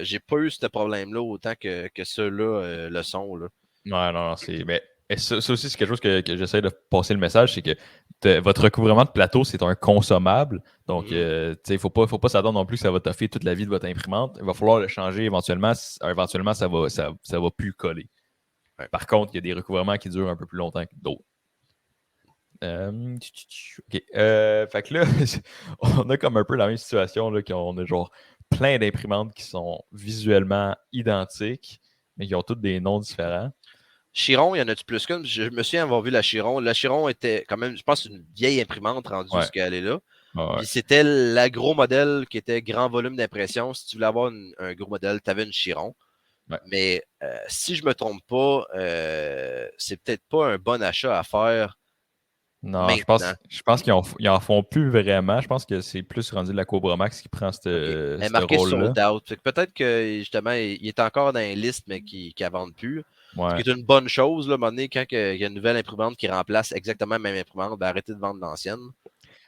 j'ai pas eu ce problème-là autant que ceux-là le sont. Là. Ouais, non, non, c'est. Mais ça aussi, c'est quelque chose que j'essaie de passer le message, c'est que votre recouvrement de plateau, c'est un consommable. Donc, tu sais, faut pas s'attendre non plus que ça va toffer toute la vie de votre imprimante. Il va falloir le changer éventuellement. Éventuellement, ça va plus coller. Ouais. Par contre, il y a des recouvrements qui durent un peu plus longtemps que d'autres. OK. Fait que là, on a comme un peu la même situation, là, qu'on a genre plein d'imprimantes qui sont visuellement identiques, mais qui ont toutes des noms différents. Chiron, il y en a-tu plus qu'une? Je me souviens avoir vu la Chiron. La Chiron était quand même, je pense, une vieille imprimante rendue Ouais. ce qu'elle est là. Ouais. Puis c'était le gros modèle qui était grand volume d'impression. Si tu voulais avoir un gros modèle, tu avais une Chiron. Ouais. Mais si je me trompe pas, c'est peut-être pas un bon achat à faire Non, maintenant. je pense ils en font plus vraiment. Je pense que c'est plus rendu la Cobra Max qui prend OK. Elle est ce marquée rôle-là. sold out. Fait que peut-être que justement, il est encore dans les listes, mais qui ne vendent plus. Ce qui Ouais. est une bonne chose, là, à un moment donné, quand il y a une nouvelle imprimante qui remplace exactement la même imprimante, ben arrêtez de vendre l'ancienne.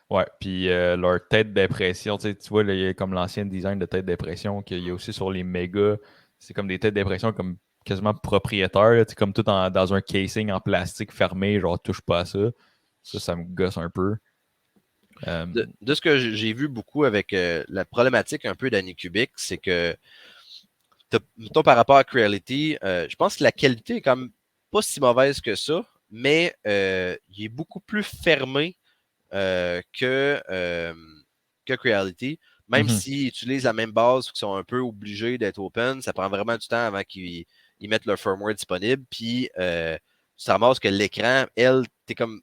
Ouais. Puis leur tête d'impression, tu vois, là, il y a comme l'ancien design de tête d'impression qu'il y a aussi sur les mégas. C'est comme des têtes d'impression comme quasiment propriétaires, là, comme tout dans un casing en plastique fermé, genre touche pas à ça. Ça me gosse un peu. Euh, De ce que j'ai vu beaucoup avec la problématique un peu d'Anycubic, c'est que, mettons par rapport à Creality, je pense que la qualité est quand même pas si mauvaise que ça, mais il est beaucoup plus fermé que Creality. Même mhm. s'ils utilisent la même base, qu'ils sont un peu obligés d'être open, ça prend vraiment du temps avant qu'ils mettent leur firmware disponible. Puis, tu te ramasses que l'écran, elle, t'es comme.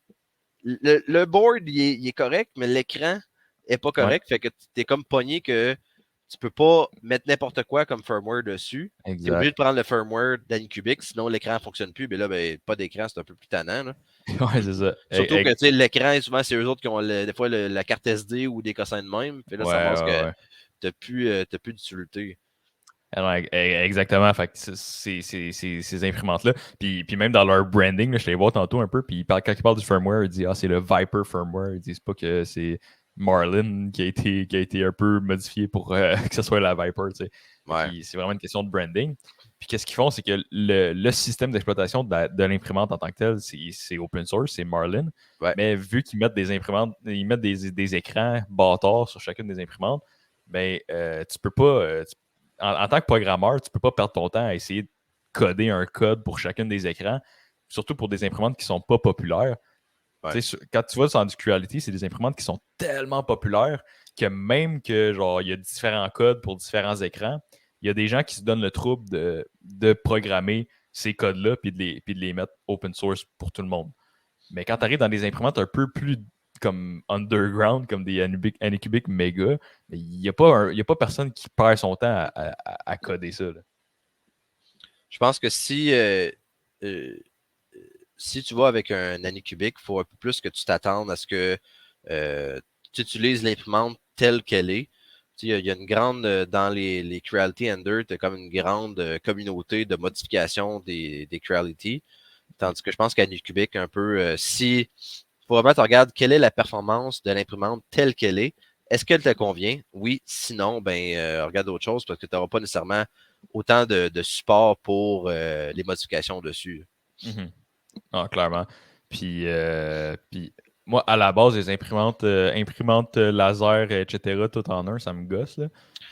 Le board, il est correct, mais l'écran est pas Ouais, correct. Fait que t'es comme pogné que tu peux pas mettre n'importe quoi comme firmware dessus. Tu es obligé exact. de prendre le firmware d'Anycubic, sinon l'écran ne fonctionne plus. Mais là, ben, pas d'écran, c'est un peu plus tannant. Là. Ouais, c'est ça. Surtout que l'écran, souvent, c'est eux autres qui ont des fois la carte SD ou des cossins de même. Puis là, Ouais, ça montre ouais, que ouais. t'as plus d'utilité. Alors, exactement. Fait que ces imprimantes-là. Puis même dans leur branding, là, je les vois tantôt un peu. Puis quand ils parlent du firmware, ils disent c'est le Viper firmware. Ils disent pas que c'est Marlin qui a été un peu modifié pour que ce soit la Viper. Tu sais. Ouais. C'est vraiment une question de branding. Puis qu'est-ce qu'ils font, c'est que le système d'exploitation de l'imprimante en tant que tel, c'est open source, c'est Marlin. Ouais. Mais vu qu'ils mettent des imprimantes, ils mettent des écrans bâtards sur chacune des imprimantes, ben tu peux pas. En tant que programmeur, tu peux pas perdre ton temps à essayer de coder un code pour chacun des écrans, surtout pour des imprimantes qui sont pas populaires. Ouais. Quand tu vois dans du Creality, c'est des imprimantes qui sont tellement populaires que même que genre il y a différents codes pour différents écrans, il y a des gens qui se donnent le trouble de programmer ces codes-là puis de les mettre open source pour tout le monde. Mais quand tu arrives dans des imprimantes un peu plus comme underground, comme des Anycubic Mega, il n'y a, a pas personne qui perd son temps à coder ça. Là. Je pense que euh, si tu vas avec un Anycubic, il faut un peu plus que tu t'attendes à ce que tu utilises l'imprimante telle qu'elle est. Il y a une grande, dans les Creality Ender, tu as comme une grande communauté de modification des Creality. Tandis que je pense qu'à Anycubic, un peu, si faut vraiment tu regardes quelle est la performance de l'imprimante telle qu'elle est, est-ce qu'elle te convient? Oui, sinon, ben regarde autre chose parce que tu n'auras pas nécessairement autant de support pour les modifications dessus. Mhm. Non, clairement. Puis moi, à la base, les imprimantes laser, etc., tout en un, ça me gosse. Là.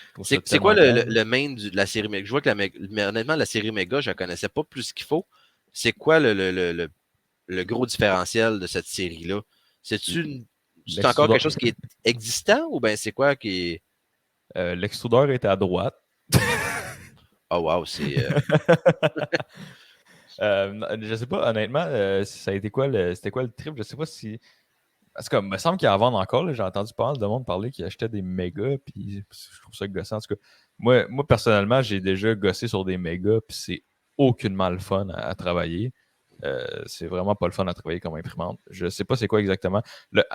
Je trouve ça C'est quoi tellement plate. le main de la série Mega? Je vois que honnêtement, la série Mega, je la connaissais pas plus qu'il faut. c'est quoi le gros différentiel de cette série-là? C'est encore quelque chose qui est existant ou bien c'est quoi qui est. L'extrudeur est à droite. Oh wow, c'est. Je sais pas, honnêtement, ça a été quoi c'était quoi le trip? Je sais pas si. Parce que, il me semble qu'il y a à vendre encore. Là, j'ai entendu pas mal de monde parler qui achetait des mégas, puis je trouve ça gossant. En tout cas, moi personnellement, j'ai déjà gossé sur des mégas, puis c'est aucunement le fun à travailler. C'est vraiment pas le fun à travailler comme imprimante. Je sais pas c'est quoi exactement.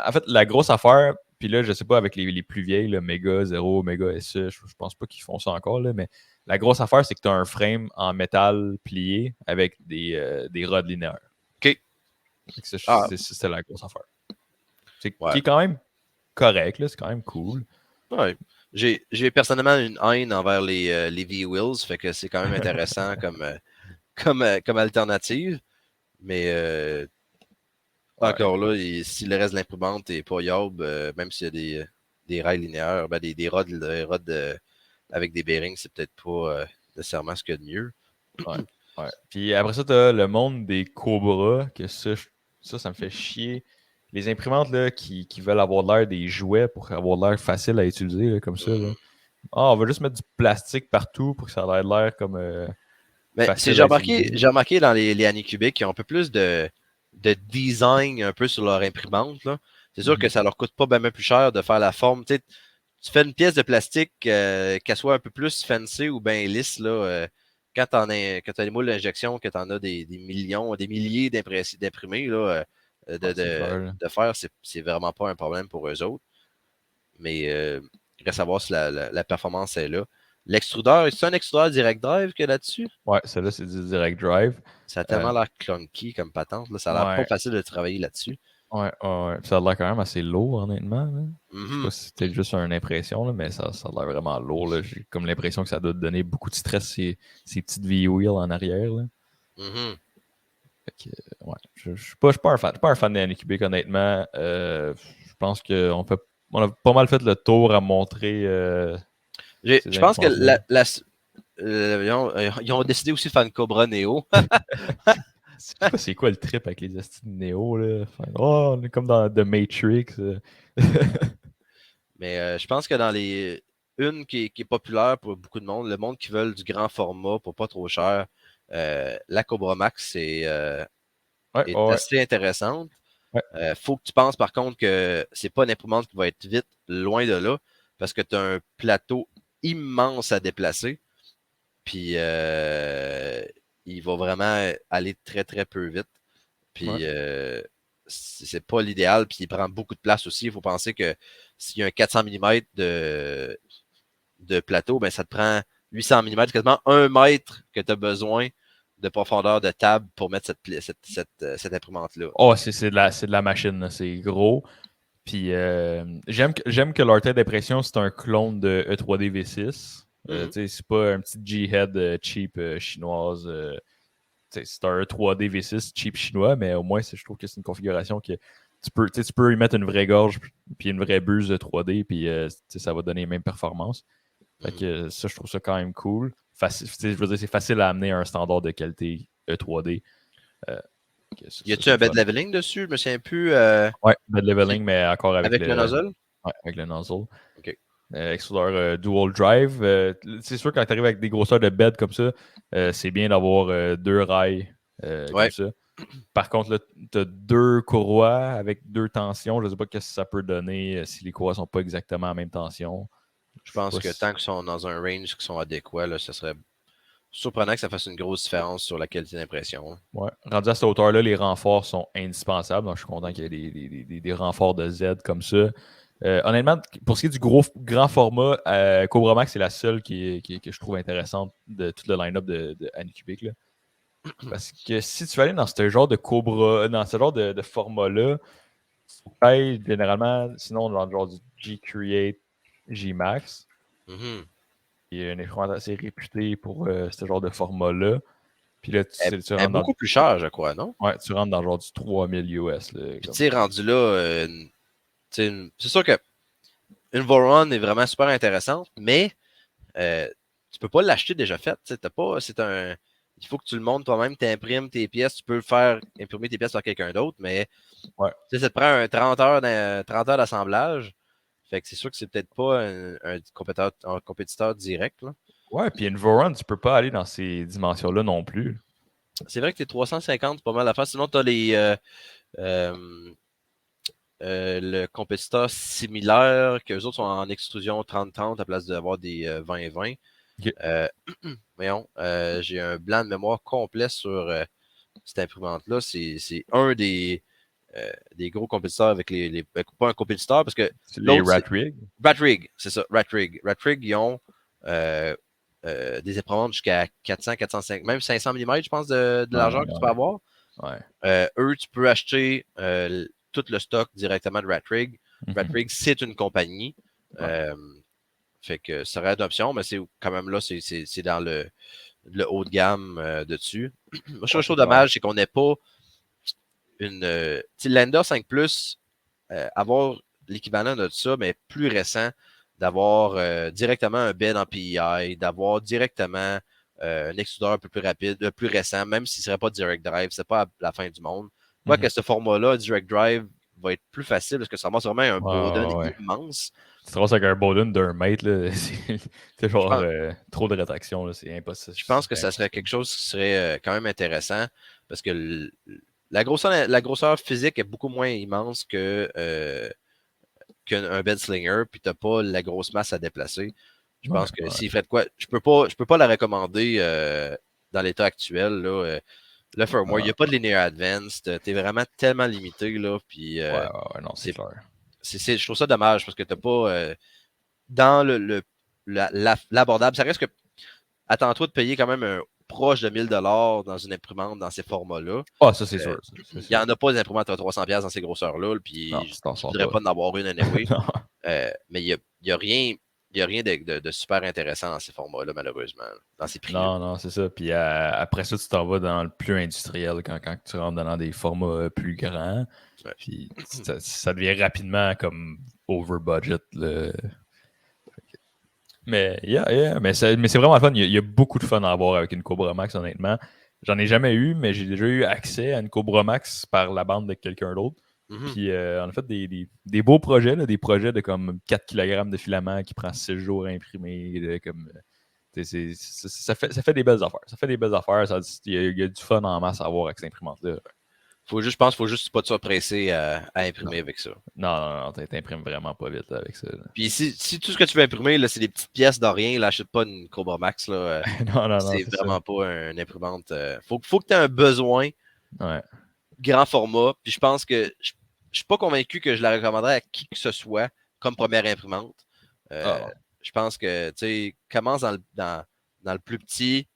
En fait, la grosse affaire, puis là, je sais pas avec les plus vieilles, le Mega 0, Mega SE, je pense pas qu'ils font ça encore, là, mais la grosse affaire, c'est que tu as un frame en métal plié avec des rods linéaires. OK. Ah, C'est la grosse affaire. C'est ouais. qui est quand même correct, là, c'est quand même cool. Ouais. J'ai personnellement une haine envers les V-Wheels, fait que c'est quand même intéressant comme alternative. Mais encore là, si le reste de l'imprimante n'est pas yob, même s'il y a des rails linéaires, ben des rods, avec des bearings, c'est peut-être pas nécessairement ce qu'il y a de mieux. Ouais, ouais. Puis après ça, tu as le monde des Cobras, que ça me fait chier. Les imprimantes là, qui veulent avoir l'air des jouets pour avoir l'air facile à utiliser, là, comme ça. Là. Ah, on va juste mettre du plastique partout pour que ça ait l'air comme Mais facile j'ai à remarqué, utiliser. j'ai remarqué dans les Anycubic qui ont un peu plus de design un peu sur leur imprimante. Là. C'est sûr que Mhm. ça leur coûte pas bien plus cher de faire la forme. Tu sais, tu fais une pièce de plastique qu'elle soit un peu plus fancy ou bien lisse, là, quand tu as des moules d'injection, que tu en as des millions, des milliers d'imprimés, là, Ouais, c'est clair. Là. de faire, c'est vraiment pas un problème pour eux autres. Mais il reste à voir si la performance est là. L'extrudeur, c'est un extrudeur direct drive qu'il y a là-dessus? Ouais, celle-là, c'est du direct drive. Ça a Euh, tellement l'air clunky comme patente. Là. Ça a l'air pas ouais, facile de travailler là-dessus. ouais. Ça a l'air quand même assez lourd, honnêtement. Là. Je sais pas Mhm. si c'était juste une impression, là, mais ça a l'air vraiment lourd. Là. J'ai comme l'impression que ça doit te donner beaucoup de stress, ces petites V-wheels en arrière. Là. Mhm. Fait que, ouais, je suis pas un fan. Je suis pas un fan d'Annie Kubik, honnêtement. Je pense on a pas mal fait le tour à montrer ces Je pense que imprimantes-là. ils ont décidé aussi de faire une Cobra Neo. C'est quoi le trip avec les astuces de Neo, là? Enfin, oh, on est comme dans The Matrix. Mais je pense que dans une qui est populaire pour beaucoup de monde, le monde qui veut du grand format pour pas trop cher, la Cobra Max Ouais, est ouais, assez intéressante. ouais. Faut que tu penses par contre que c'est pas une imprimante qui va être vite, loin de là, parce que tu as un plateau immense à déplacer. Puis il va vraiment aller très très peu vite. Ouais. Puis c'est pas l'idéal. Puis il prend beaucoup de place aussi. Il faut penser que s'il y a un 400 mm de plateau, ben ça te prend 800 mm, quasiment 1 mètre que tu as besoin de profondeur de table pour mettre cette imprimante-là. Oh, c'est de la machine, là. C'est gros. Puis j'aime que leur tête d'impression, c'est un clone de E3D V6. Mhm. C'est pas un petit G-Head cheap chinoise. C'est un 3D V6 cheap chinois, mais au moins, je trouve que c'est une configuration que tu peux y mettre une vraie gorge puis une vraie buse de 3D, puis ça va donner les mêmes performances. Fait Mhm. que ça, je trouve ça quand même cool. Je veux dire, c'est facile à amener à un standard de qualité E3D. Euh, Y ça, a-tu c'est un le bed fun. leveling dessus? Je me souviens plus. Ouais, bed leveling, mais encore Avec le nozzle? avec le nozzle. OK. Extrudeur dual drive. C'est sûr, quand tu arrives avec des grosseurs de bed comme ça, c'est bien d'avoir deux rails comme Ouais. ça. Par contre, là, tu as deux courroies avec deux tensions. Je ne sais pas ce que ça peut donner si les courroies ne sont pas exactement à la même tension. Je Je sais pense pas que si... tant qu'ils sont dans un range qui sont adéquats, là, ce serait surprenant que ça fasse une grosse différence sur la qualité d'impression. Ouais. Rendu à cette hauteur-là, les renforts sont indispensables. Donc, je suis content qu'il y ait des renforts de Z comme ça. Honnêtement, pour ce qui est du grand format, Cobra Max, c'est la seule que je trouve intéressante de tout le line-up de Anycubic, là. Parce que si tu veux aller dans ce genre de Cobra, dans ce genre de format-là, tu payes généralement, sinon dans le genre du G-Create G-Max, Mhm. qui est une imprimante assez réputée pour ce genre de format-là. Puis là, tu Elle est rentres dans, beaucoup plus chère, je crois, non? ouais, tu rentres dans le genre du 3000 US. Là, Puis tu comme... sais, rendu là, c'est sûr que une Voron est vraiment super intéressante, mais tu peux pas l'acheter déjà faite. T'as pas, c'est un, il faut que tu le montes toi-même, tu imprimes tes pièces, tu peux faire imprimer tes pièces par quelqu'un d'autre, mais Ouais. ça te prend 30 heures, 30 heures d'assemblage. Fait que c'est sûr que c'est peut-être pas un compétiteur direct. Là. Ouais, puis Envoron, tu peux pas aller dans ces dimensions-là non plus. C'est vrai que t'es 350, c'est pas mal à faire. Sinon, tu as euh, le compétiteur similaire, qu'eux autres sont en extrusion 30-30 à place d'avoir des 20-20. Ok. Voyons, j'ai un blanc de mémoire complet sur cette imprimante-là. C'est un des gros compétiteurs avec pas un compétiteur, parce que C'est les l'autre, c'est Ratrig. Ratrig, c'est ça, Ratrig. Ratrig, ils ont des imprimantes jusqu'à 400, 405, même 500 mm, je pense, de Ouais, largeur que tu peux ouais, avoir. ouais. Eux, tu peux acheter tout le stock directement de Ratrig. Mhm. Ratrig, c'est une compagnie. Ouais. Fait que ça aurait une option, mais c'est quand même là, c'est dans le haut de gamme de dessus. Moi, je Ouais, trouve c'est clair. dommage, c'est qu'on n'ait pas une. Tu sais, l'Ender 5 Plus, avoir l'équivalent de ça, mais plus récent, d'avoir directement un bed en PEI, d'avoir directement un extrudeur un peu plus rapide, plus récent, même s'il ne serait pas Direct Drive, c'est pas la fin du monde. Moi, que Mhm. ce format-là, Direct Drive, va être plus facile parce que ça ramasse vraiment un Ouais, Bowden ouais, ouais. immense. Tu te ramasses avec un Bowden d'un mètre, là, c'est Je genre pense, trop de rétraction, là, c'est impossible. je pense que C'est ça serait impossible. quelque chose qui serait quand même intéressant parce que la grosseur physique est beaucoup moins immense qu'un bed slinger, puis tu n'as pas la grosse masse à déplacer. Je Ouais, pense que ouais. s'il ferait de quoi, je peux pas la recommander dans l'état actuel. Là, le firmware, il n'y a Ah, pas de linear advanced. Tu es vraiment tellement limité. Là, puis ouais, ouais, ouais, non, c'est c'est, clair. je trouve ça dommage parce que tu n'as pas dans l'abordable. Ça reste que attends-toi de payer quand même proche de 1000$ dans une imprimante dans ces formats-là. Ah, ça, c'est Euh, sûr. C'est Il n'y sûr. en a pas d'imprimantes à 300$ dans ces grosseurs-là, Non, puis tu t'en je ne sors voudrais pas. pas en avoir une anyway. Non. Mais il y a rien, de super intéressant dans ces formats-là, malheureusement, dans ces prix-là. Non, non, c'est ça. Puis après ça, tu t'en vas dans le plus industriel quand tu rentres dans des formats plus grands. Ouais. Puis ça devient rapidement comme over budget, là. Mais, yeah, mais c'est vraiment le fun. Il y a beaucoup de fun à avoir avec une Cobra Max, honnêtement. J'en ai jamais eu, mais j'ai déjà eu accès à une Cobra Max par la bande de quelqu'un d'autre. Mhm. Puis on a fait des beaux projets, là, des projets de comme 4 kg de filament qui prend 6 jours à imprimer. Comme, ça fait des belles affaires. Ça fait des belles affaires. Il y a du fun en masse à avoir avec cette imprimante-là. Je pense qu'il faut juste pas te pressé à Non, imprimer avec ça. non, non, non, t'imprimes vraiment pas vite là, avec ça. Là. Puis si tout ce que tu veux imprimer, là, c'est des petites pièces de rien, là, achète pas une Cobra Max. Là, Non, non, non, c'est c'est ça. vraiment pas une imprimante. Faut que tu aies un besoin Ouais. grand format. Puis je pense que je suis pas convaincu que je la recommanderais à qui que ce soit comme première imprimante. Euh, Ah, je pense que tu sais, commence dans le plus petit.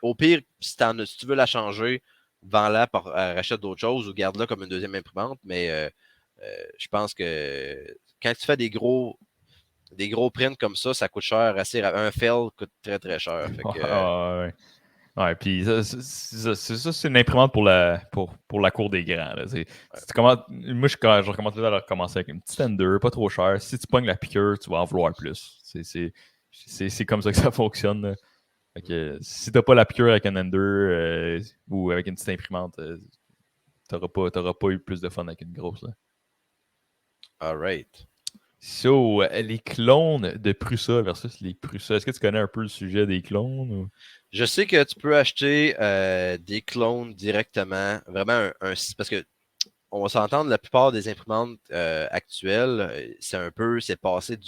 Au pire, si tu veux la changer, vends-la, rachète d'autres choses ou garde-la comme une deuxième imprimante. Mais je pense que quand tu fais des gros prints comme ça coûte cher. Un fail coûte très très cher. Fait que, ouais. Ouais, puis c'est une imprimante pour la cour des grands. Là, moi, je recommande toujours à commencer avec une petite Ender, pas trop cher. Si tu pognes la piqûre, tu vas en vouloir plus. C'est comme ça que ça fonctionne. Là. Fait que, si t'as pas la piqûre avec un Ender ou avec une petite imprimante, t'auras pas eu plus de fun avec une grosse. Là. all right. So, les clones de Prusa versus les Prusa, est-ce que tu connais un peu le sujet des clones? Ou... Je sais que tu peux acheter des clones directement. Vraiment, parce que on va s'entendre, la plupart des imprimantes actuelles, c'est passé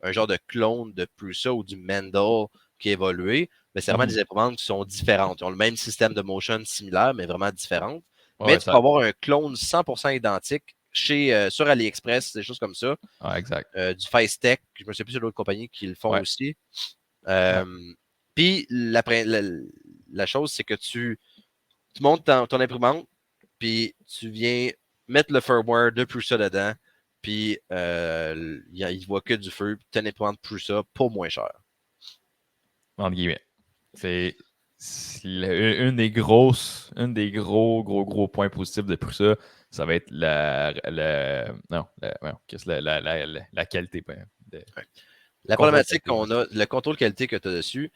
un genre de clone de Prusa ou du Mendel qui a évolué. Mais c'est vraiment Mhm. des imprimantes qui sont différentes. Ils ont le même système de motion similaire, mais vraiment différentes. Mais Ouais, tu peux avoir un clone 100% identique sur AliExpress, des choses comme ça. exact. Du FaceTech, je me souviens plus de l'autre compagnie qui le font Ouais. aussi. Ouais. Puis la chose, c'est que tu montes ton imprimante, puis tu viens mettre le firmware de Prusa dedans, puis il ne voit que du feu, puis tu as une imprimante Prusa pour moins cher. Entre guillemets. Une des gros points positifs de tout ça, ça va être non, voyons, la qualité. La Contrôle problématique qualité. qu'on a, le contrôle qualité que tu as dessus,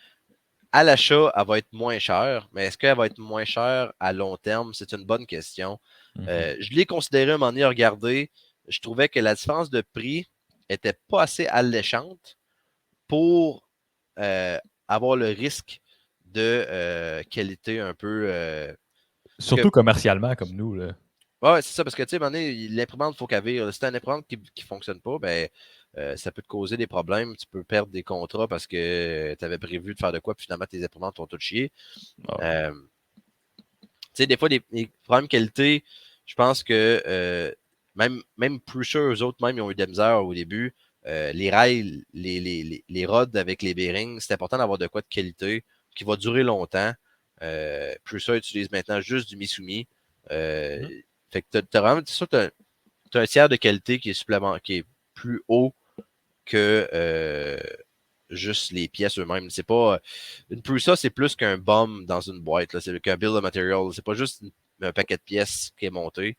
à l'achat, elle va être moins chère, mais est-ce qu'elle va être moins chère à long terme? C'est une bonne question. Je l'ai considéré un moment donné à regarder. Je trouvais que la différence de prix était pas assez alléchante pour avoir le risque de qualité un peu. Parce que, Surtout commercialement, comme nous. Là. ouais, c'est ça, parce que, tu sais, à un moment donné, l'imprimante, il faut qu'elle vire. Si c'est une imprimante qui ne fonctionne pas, ben, ça peut te causer des problèmes. Tu peux perdre des contrats parce que tu avais prévu de faire de quoi, puis finalement, tes imprimantes ont tout chier. Ah, Euh, Tu sais, des fois, les problèmes qualité, je pense que même Prusa, eux autres, même, ils ont eu des misères au début. Les rails, les rods avec les bearings, c'est important d'avoir de quoi de qualité qui va durer longtemps. Prusa utilise maintenant juste du Misumi. mhm. Fait que t'as vraiment, c'est sûr que t'as un tiers de qualité qui est qui est plus haut que juste les pièces eux-mêmes. C'est pas une Prusa, c'est plus qu'un bomb dans une boîte. C'est qu'un build of material. C'est pas juste un paquet de pièces qui est monté.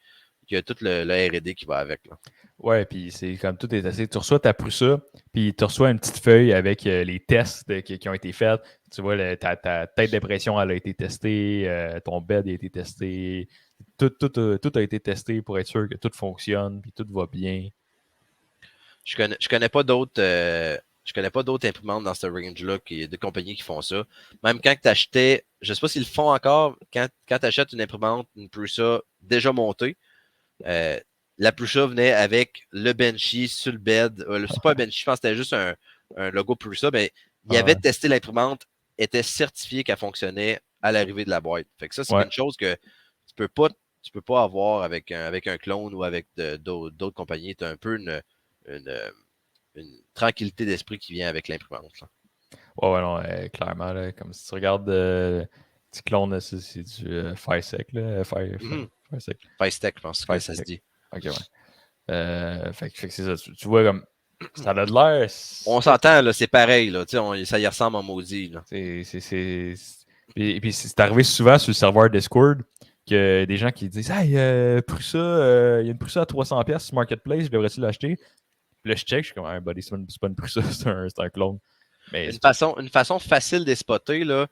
Il y a tout le R&D qui va avec. Là. Ouais, puis c'est comme tout est assez. Tu reçois ta Prusa, puis tu reçois une petite feuille avec les tests qui ont été faits. Tu vois, ta tête d'impression, elle a été testée, ton bed a été testé. Tout a été testé pour être sûr que tout fonctionne, puis tout va bien. Je connais pas d'autres. Je connais pas d'autres imprimantes dans ce range-là, de compagnies qui font ça. Même quand tu achetais, je sais pas s'ils le font encore, quand tu achètes une imprimante, une Prusa déjà montée, Euh, la Prusa venait avec le Benchy sur le bed. C'est pas un Benchy, je pense que c'était juste un logo Prusa, mais il avait Ouais. testé l'imprimante, était certifié qu'elle fonctionnait à l'arrivée de la boîte. Fait que ça, c'est Ouais. une chose que tu peux pas avoir avec un clone ou avec d'autres compagnies. Tu as un peu une, euh, une tranquillité d'esprit qui vient avec l'imprimante. Là. Ouais, non, clairement, là, comme si tu regardes petit clone, là, c'est du FireSec, là. Mhm. FireSec. Tech, je pense que ça se FireSec. dit. Ok, ouais. Fait que c'est ça. Tu vois, comme ça a de l'air. On s'entend, là, c'est pareil, là, ça y ressemble en maudit. Là. Puis c'est arrivé souvent sur le serveur Discord que des gens qui disent Hey, Prusa, il y a une Prusa à 300$ sur Marketplace, je devrais-tu l'acheter? Puis là, je check, je suis comme, ah, buddy, c'est pas une Prusa, c'est un clone. Mais Une façon facile d'exploiter, là,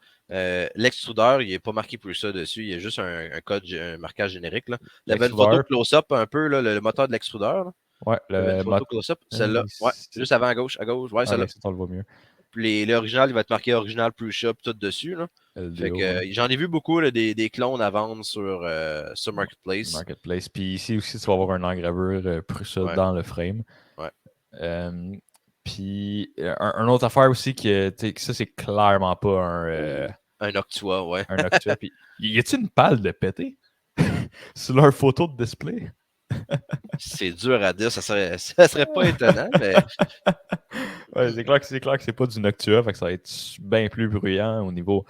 l'extrudeur, il n'est pas marqué pour ça dessus. Il y a juste un code, un marquage générique. Là. Il y avait une photo l'extrudeur, close-up un peu, là, le moteur de l'extrudeur. Là. ouais, Il y avait une le photo close-up. Celle-là, ouais, juste avant à gauche, ouais, ah, celle-là. ok, ça, on le voit mieux. Puis l'original, il va être marqué original plus shop tout dessus. Là. Fait LDO, que ouais. j'en ai vu beaucoup là, des clones à vendre sur Marketplace. Marketplace. Puis ici aussi, tu vas avoir un engraveur Prusa Ouais, dans le frame. ouais. Euh, Puis, un autre affaire aussi, que ça, c'est clairement pas Un Octua, ouais. un Noctua. Puis, y a-t-il une palle de pété sur leur photo de display? C'est dur à dire, ça serait pas étonnant, mais Ouais, c'est clair que c'est pas du Noctua, fait que ça va être bien plus bruyant au niveau,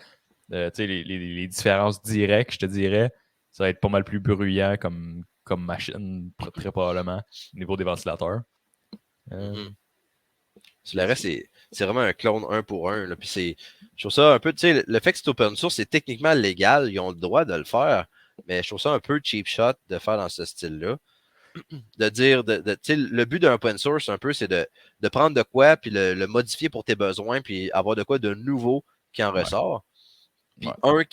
tu sais, les différences directes, je te dirais, ça va être pas mal plus bruyant comme machine, très probablement, au niveau des ventilateurs. Euh, mhm. Sur puis le reste, c'est vraiment un clone un pour un. Là. Puis je trouve ça un peu, tu sais, le fait que c'est open source, c'est techniquement légal, ils ont le droit de le faire, mais je trouve ça un peu cheap shot de faire dans ce style-là. De dire, tu sais, le but d'un open source, un peu, c'est de prendre de quoi, puis le modifier pour tes besoins, puis avoir de quoi de nouveau qui en ouais, ressort. Puis ouais, un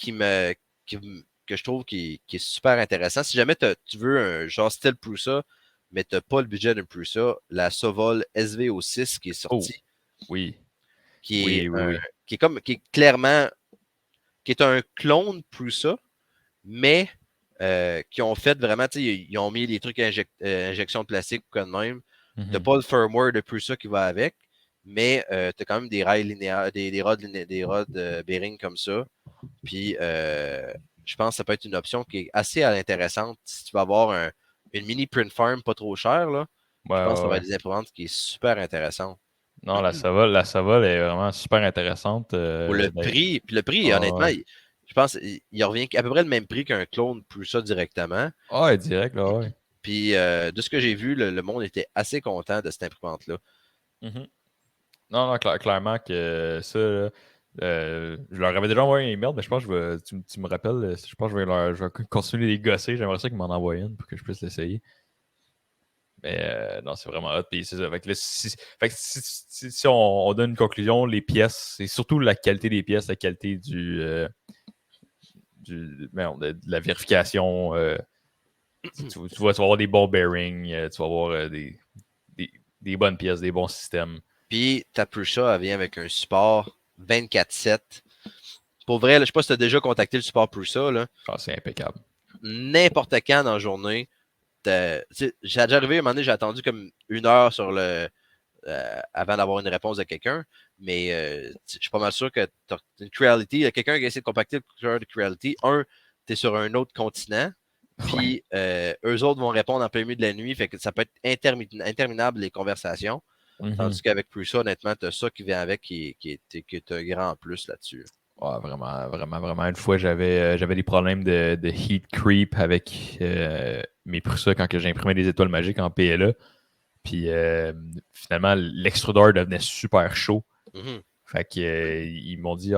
que je trouve qui est super intéressant, si jamais tu veux un genre style Prusa, mais tu n'as pas le budget d'un Prusa, la Sovol SVO6 qui est oh, sortie, oui, qui est oui, oui, oui. qui est clairement qui est un clone Prusa, mais qui ont fait vraiment, tu sais, ils ont mis des trucs injection de plastique ou quoi de même. Tu n'as Mhm. pas le firmware de Prusa qui va avec, mais tu as quand même des rails linéaires, des rods bearing comme ça. Puis je pense que ça peut être une option qui est assez intéressante si tu vas avoir une mini print farm pas trop chère. Là, Ouais, je pense que ça ouais, va ouais. être des imprimantes qui est super intéressante. Non, la Savol est vraiment super intéressante. Pour le Ben, prix, puis le prix, ah, honnêtement, ouais. je pense qu'il revient à peu près le même prix qu'un clone plus ça directement. Ah, ouais, direct, là, ouais. Puis de ce que j'ai vu, le monde était assez content de cette imprimante-là. Mhm. Non, non, clairement que ça, là, je leur avais déjà envoyé un email, mais je pense que tu me rappelles, je pense que je vais continuer de les gosser. J'aimerais ça qu'ils m'en envoient une pour que je puisse l'essayer. Mais non, c'est vraiment hot. Puis c'est ça. Fait que, là, si on donne une conclusion, les pièces, c'est surtout la qualité des pièces, la qualité de la vérification. Tu vas avoir des bons bearings, tu vas avoir des bonnes pièces, des bons systèmes. Puis ta Prusa, elle vient avec un support 24/7. Pour vrai, là, je sais pas si tu as déjà contacté le support Prusa. Là. C'est impeccable. N'importe quand dans la journée, j'ai déjà arrivé, à un moment donné, j'ai attendu comme 1 heure avant d'avoir une réponse de quelqu'un. Mais je suis pas mal sûr que tu as une Creality. Il y a quelqu'un qui a essayé de compacter le cœur de Creality. Tu es sur un autre continent. Puis eux autres vont répondre en plein milieu de la nuit. Fait que ça peut être interminable les conversations. Tandis qu'avec Prusa, honnêtement, tu as ça qui vient avec qui est un grand plus là-dessus. Ouais, vraiment, vraiment, vraiment. Une fois, j'avais des problèmes de heat creep avec mes Prusa quand j'imprimais des étoiles magiques en PLA. Puis finalement, l'extrudeur devenait super chaud. Mm-hmm. Fait que, ils m'ont dit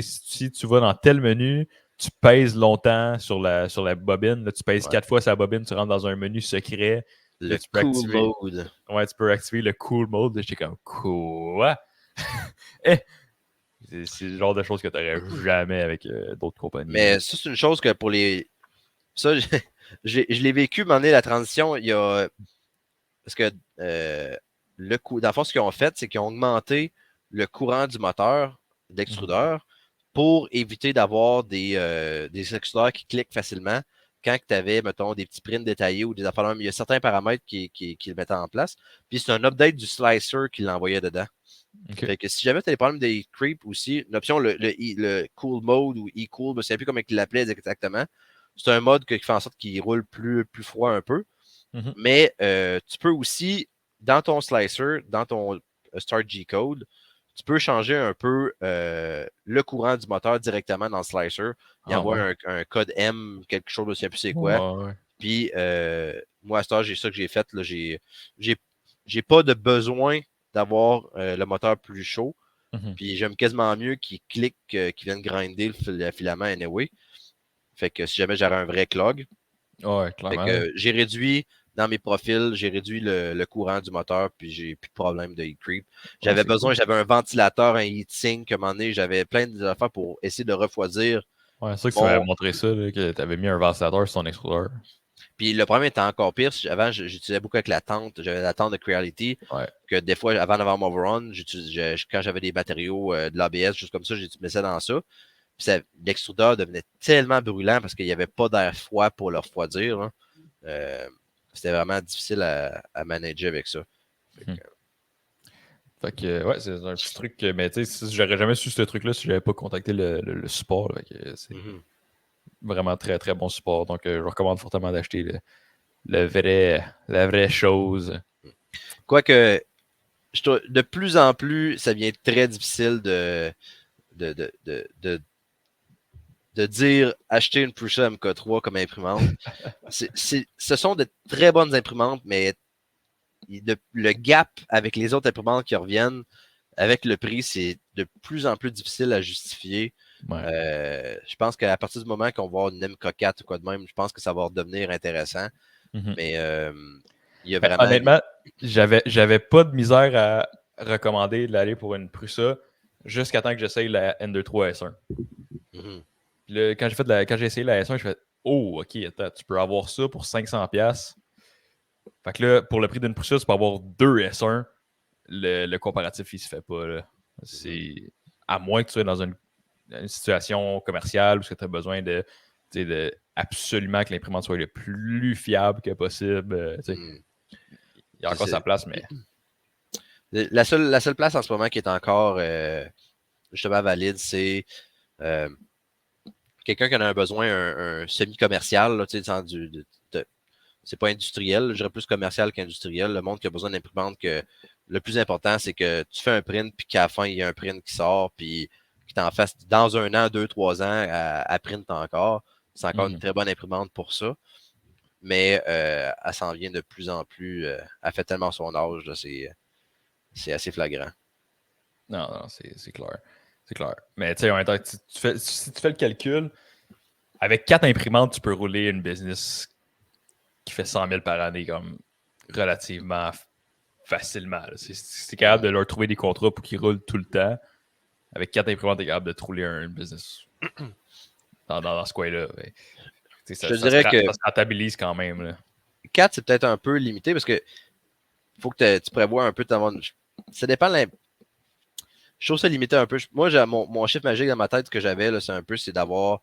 si tu vas dans tel menu, tu pèses longtemps sur la bobine. Là, tu pèses 4 fois sa bobine, tu rentres dans un menu secret. Le Là, tu peux cool activer, mode. Ouais, tu peux activer le cool mode. J'étais comme quoi? Eh, c'est le genre de choses que tu n'aurais jamais avec d'autres compagnies. Mais ça, c'est une chose que pour les. Ça, je l'ai vécu, m'en est la transition. Il y a. Parce que le coup. Dans le fond, ce qu'ils ont fait, c'est qu'ils ont augmenté le courant du moteur d'extrudeur pour éviter d'avoir des extrudeurs qui cliquent facilement quand tu avais, mettons, des petits prints détaillés ou des affaires. Il y a certains paramètres qui le mettaient en place. Puis c'est un update du slicer qui l'envoyait dedans. Okay. Fait que si jamais tu as des problèmes de heat creep aussi, l'option, le cool mode ou e-cool, je ne sais plus comment il l'appelait exactement. C'est un mode qui fait en sorte qu'il roule plus froid un peu. Mm-hmm. Mais tu peux aussi, dans ton slicer, dans ton Start G-Code, tu peux changer un peu le courant du moteur directement dans le slicer. Il envoie un code M, quelque chose, je ne sais plus c'est quoi. Ouais. Puis, moi, à ce j'ai ça que j'ai fait. J'ai pas de besoin d'avoir le moteur plus chaud. Mm-hmm. Puis, j'aime quasiment mieux qu'il clique, qu'il vienne grinder le filament anyway. Fait que si jamais j'aurais un vrai clog. Ouais, Fait clairement. que j'ai réduit dans mes profils, j'ai réduit le courant du moteur, puis j'ai plus de problème de heat creep. J'avais j'avais un ventilateur, un heatsink, à un moment donné, j'avais plein d'affaires pour essayer de refroidir. Ouais, c'est sûr que tu m'avais montré ça, là, que tu avais mis un ventilateur sur ton extrudeur. Puis le problème était encore pire. Avant, j'utilisais beaucoup avec la tente. J'avais la tente de Creality. Ouais. Que des fois, avant d'avoir mon overrun, quand j'avais des matériaux de l'ABS, juste comme ça, j'utilisais dans ça. Puis l'extrudeur devenait tellement brûlant parce qu'il n'y avait pas d'air froid pour le refroidir. C'était vraiment difficile à manager avec ça. Fait que, ouais, c'est un petit truc. Mais tu sais, j'aurais jamais su ce truc-là si j'avais pas contacté le support. Là, c'est vraiment très, très bon support. Donc, je recommande fortement d'acheter la vraie chose. Quoique, de plus en plus, ça devient très difficile de dire acheter une Prusa MK3 comme imprimante. Ce sont de très bonnes imprimantes, mais le gap avec les autres imprimantes qui reviennent, avec le prix, c'est de plus en plus difficile à justifier. Ouais. Je pense qu'à partir du moment qu'on va avoir une MK4 ou quoi de même, je pense que ça va redevenir intéressant. Mais il y a vraiment. Honnêtement, j'avais pas de misère à recommander d'aller pour une Prusa jusqu'à temps que j'essaye la N23 S1. Quand j'ai essayé la S1, je fais oh, ok, attends, tu peux avoir ça pour 500$. Fait que là, pour le prix d'une Prusa, tu peux avoir 2 S1. Le comparatif, il se fait pas. Là. C'est à moins que tu sois dans une situation commerciale où tu as besoin de absolument que l'imprimante soit le plus fiable que possible. Il y a encore sa place, mais. La seule place en ce moment qui est encore justement valide, c'est quelqu'un qui en a besoin, un semi-commercial, c'est pas industriel, je dirais plus commercial qu'industriel. Le monde qui a besoin d'imprimante, que le plus important, c'est que tu fais un print, puis qu'à la fin, il y a un print qui sort, puis qui t'en fasse dans 1 an, 2, 3 ans, à print encore. C'est encore une très bonne imprimante pour ça. Mais elle s'en vient de plus en plus. Elle fait tellement son âge, là, c'est assez flagrant. Non, c'est clair. C'est clair. Mais tu sais, en même temps, si tu fais le calcul, avec 4 imprimantes, tu peux rouler une business qui fait 100 000 par année comme relativement facilement. C'est capable de leur trouver des contrats pour qu'ils roulent tout le temps. Avec 4 imprimantes, t'es capable de trouver un business dans ce coin-là. Je te dirais Ça que se rentabilise quand même. Là. 4, c'est peut-être un peu limité parce que faut que tu prévois un peu de ta vente. Ça dépend de je trouve ça limité un peu. Moi, mon chiffre magique dans ma tête que j'avais, là, c'est d'avoir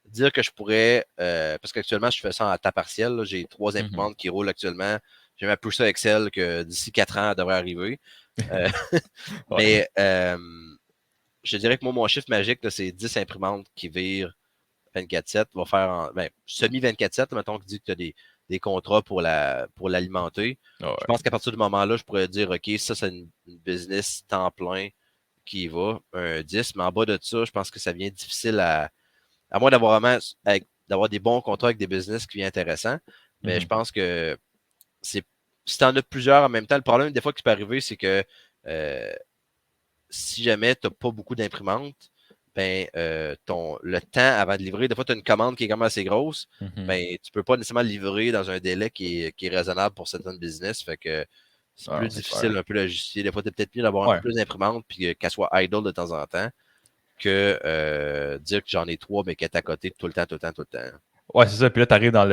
dire que je pourrais, parce qu'actuellement, je fais ça en temps partiel. Là, j'ai 3 imprimantes qui roulent actuellement. J'ai ma push Excel que d'ici 4 ans, elle devrait arriver. Ouais. Mais je dirais que moi, mon chiffre magique, là, c'est 10 imprimantes qui virent 24/7. Va faire semi 24/7, mettons que tu dis que tu as des contrats pour l'alimenter. Ouais. Je pense qu'à partir du moment-là, je pourrais dire, OK, ça, c'est une business temps plein qui y va, un 10, mais en bas de ça, je pense que ça devient difficile à moins d'avoir vraiment d'avoir des bons contrats avec des business qui sont intéressants. Mais je pense que si tu en as plusieurs en même temps, le problème des fois qui peut arriver, c'est que si jamais tu n'as pas beaucoup d'imprimantes, ben, le temps avant de livrer, des fois, tu as une commande qui est quand même assez grosse, ben, tu ne peux pas nécessairement livrer dans un délai qui est raisonnable pour certains business. Fait que c'est plus difficile un peu à justifier. Des fois, tu es peut-être mieux d'avoir un peu plus d'imprimantes puis qu'elles soient idle de temps en temps que dire que j'en ai 3 mais qu'elle est à côté tout le temps. Ouais, c'est ça. Puis là, tu arrives dans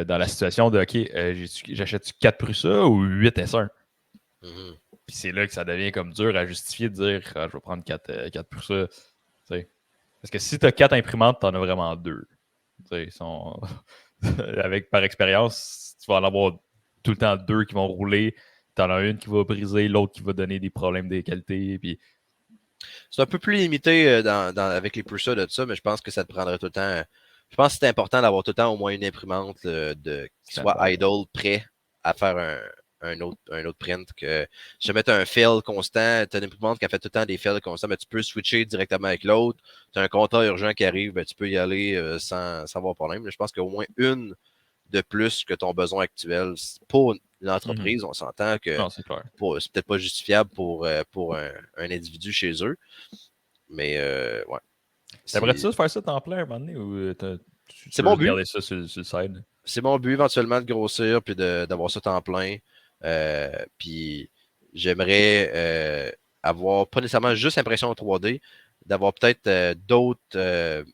la situation de OK, j'achète-tu 4 Prusa ou 8 S1? Mm-hmm. Puis c'est là que ça devient comme dur à justifier de dire je vais prendre 4 Prusa. Parce que si tu as 4 imprimantes, tu en as vraiment 2. Sont... Avec par expérience, tu vas en avoir tout le temps 2 qui vont rouler. Tu en as une qui va briser, l'autre qui va donner des problèmes de qualité. Puis... C'est un peu plus limité avec les Prusa de ça, mais je pense que ça te prendrait tout le temps. Je pense que c'est important d'avoir tout le temps au moins une imprimante qui soit idle, prêt à faire un autre print. Que si jamais tu as un fail constant, tu as une imprimante qui a fait tout le temps des fails constants, mais tu peux switcher directement avec l'autre. Tu as un contrat urgent qui arrive, ben, tu peux y aller sans avoir de problème. Mais je pense qu'au moins une de plus que ton besoin actuel. Pour l'entreprise, on s'entend que non, c'est peut-être pas justifiable pour un individu chez eux. Mais ouais. T'aimerais-tu ça faire ça temps plein à un moment donné ou tu veux mon juste but. garder ça sur le side? C'est mon but éventuellement de grossir puis d'avoir ça temps plein. Puis j'aimerais avoir pas nécessairement juste impression 3D, d'avoir peut-être d'autres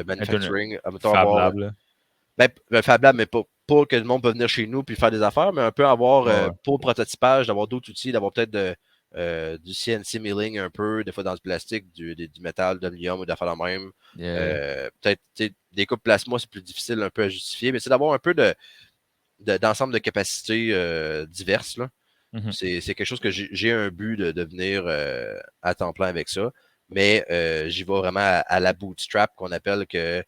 manufacturing. Fab Lab, là. Fab Lab, mais pas que le monde peut venir chez nous puis faire des affaires, mais un peu avoir pour le prototypage, d'avoir d'autres outils, d'avoir peut-être du CNC milling un peu, des fois dans du plastique, du métal, de l'aluminium ou d'affaires la même. Peut-être des coupes plasma, c'est plus difficile un peu à justifier, mais c'est d'avoir un peu d'ensemble de capacités diverses. Là. C'est quelque chose que j'ai un but de venir à temps plein avec ça. Mais j'y vais vraiment à la bootstrap qu'on appelle que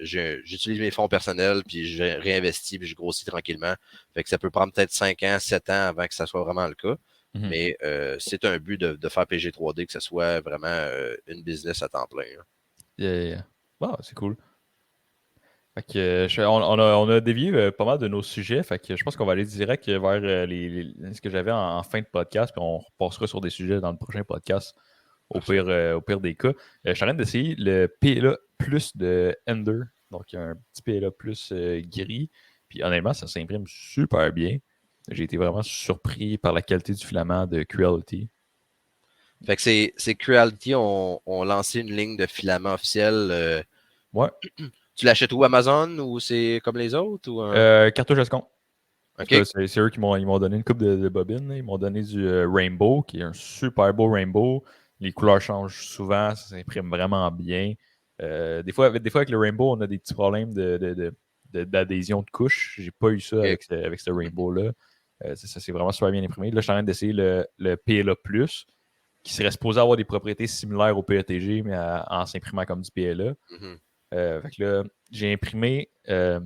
j'utilise mes fonds personnels, puis je réinvestis, puis je grossis tranquillement. Fait que ça peut prendre peut-être 5 ans, 7 ans avant que ça soit vraiment le cas. Mais c'est un but de faire PG3D, que ce soit vraiment une business à temps plein. Wow, c'est cool. Fait que, on a dévié pas mal de nos sujets. Fait que je pense qu'on va aller direct vers ce que j'avais en fin de podcast, puis on repassera sur des sujets dans le prochain podcast, au pire des cas. Je suis en train d'essayer le PLA Plus de Ender. Donc, il y a un petit PLA Plus gris. Puis honnêtement, ça s'imprime super bien. J'ai été vraiment surpris par la qualité du filament de Creality. Fait que c'est Creality ont lancé une ligne de filament officielle. Ouais. Tu l'achètes où, Amazon, ou c'est comme les autres? Ou Cartouche Escon. OK. C'est eux qui m'ont donné une coupe de bobines. Là. Ils m'ont donné du Rainbow, qui est un super beau Rainbow. Les couleurs changent souvent, ça s'imprime vraiment bien. Des fois, avec le Rainbow, on a des petits problèmes d'adhésion de couche. J'ai pas eu ça Okay. avec ce Rainbow-là. Ça s'est vraiment super bien imprimé. Là, je suis en train d'essayer le PLA+, qui serait supposé avoir des propriétés similaires au PETG, mais en s'imprimant comme du PLA. Fait que là, j'ai imprimé... je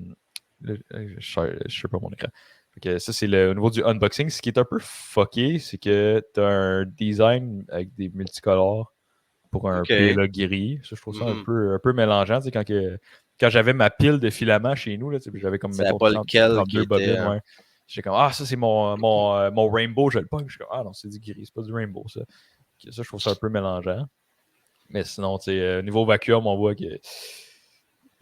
sais pas mon écran. Fait que ça, c'est au niveau du unboxing. Ce qui est un peu fucké, c'est que tu as un design avec des multicolores pour un PLA gris. Ça, je trouve ça un peu mélangeant. Quand j'avais ma pile de filaments chez nous, j'avais comme, mettons, 32 bobines. Ouais. J'étais comme, ça, c'est mon rainbow, je le pogne. Je suis comme, non, c'est du gris, c'est pas du rainbow, ça. Ça, je trouve ça un peu mélangeant. Mais sinon, niveau vacuum, on voit que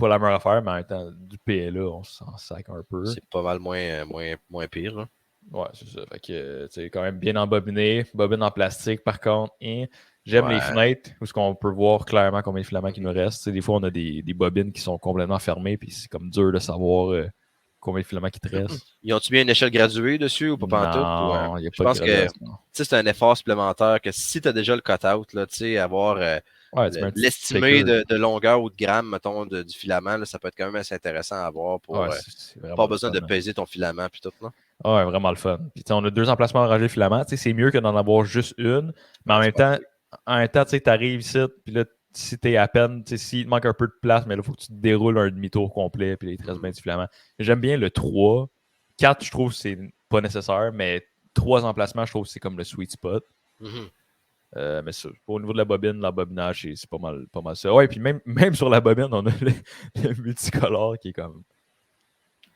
pas la meilleure affaire, mais en même temps, du PLA, on s'en sac un peu. C'est pas mal moins pire. Là. Ouais, c'est ça. Fait que, tu sais, quand même bien embobiné. Bobine en plastique, par contre. Et j'aime les fenêtres, où on peut voir clairement combien de filaments il nous reste. Tu sais, des fois, on a des bobines qui sont complètement fermées, puis c'est comme dur de savoir combien de filaments qui te restent. Ils ont-tu bien une échelle graduée dessus ou pas pantoute? Non, il n'y a Je pas de pense que graduation. c'est un effort supplémentaire que si tu as déjà le cut-out, avoir l'estimé de longueur ou de gramme, mettons, du filament, là, ça peut être quand même assez intéressant à avoir pour pas besoin de peser ton filament puis tout. Là. Ouais, vraiment le fun. Puis on a 2 emplacements rangés de filaments. C'est mieux que d'en avoir juste une. Mais en même temps, tu arrives ici, puis là, si t'es à peine, s'il te manque un peu de place, mais là, il faut que tu te déroules un demi-tour complet, puis il te reste bien du filament. J'aime bien le 3. 4, je trouve que c'est pas nécessaire, mais 3 emplacements, je trouve que c'est comme le sweet spot. Mais ça, au niveau de la bobine, l'embobinage, c'est pas mal ça. Ouais, puis même sur la bobine, on a le multicolore qui est comme.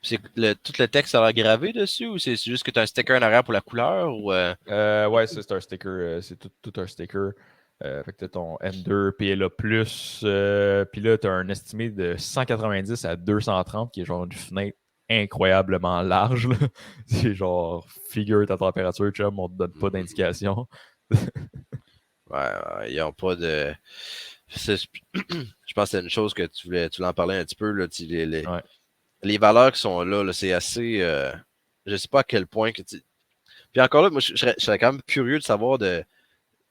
C'est tout le texte a l'air gravé dessus ou c'est juste que tu as un sticker en arrière pour la couleur? Ou ouais, c'est un sticker. C'est tout un sticker. Fait que t'as ton M2 PLA+, puis là, t'as un estimé de 190 à 230 qui est genre une fenêtre incroyablement large. C'est genre, figure ta température, chum, on te donne pas d'indication. Ouais, ils n'ont pas de... Je pense que c'est une chose que tu voulais en parler un petit peu. Là, les valeurs qui sont là, c'est assez... je sais pas à quel point... Puis encore là, moi, je serais quand même curieux de savoir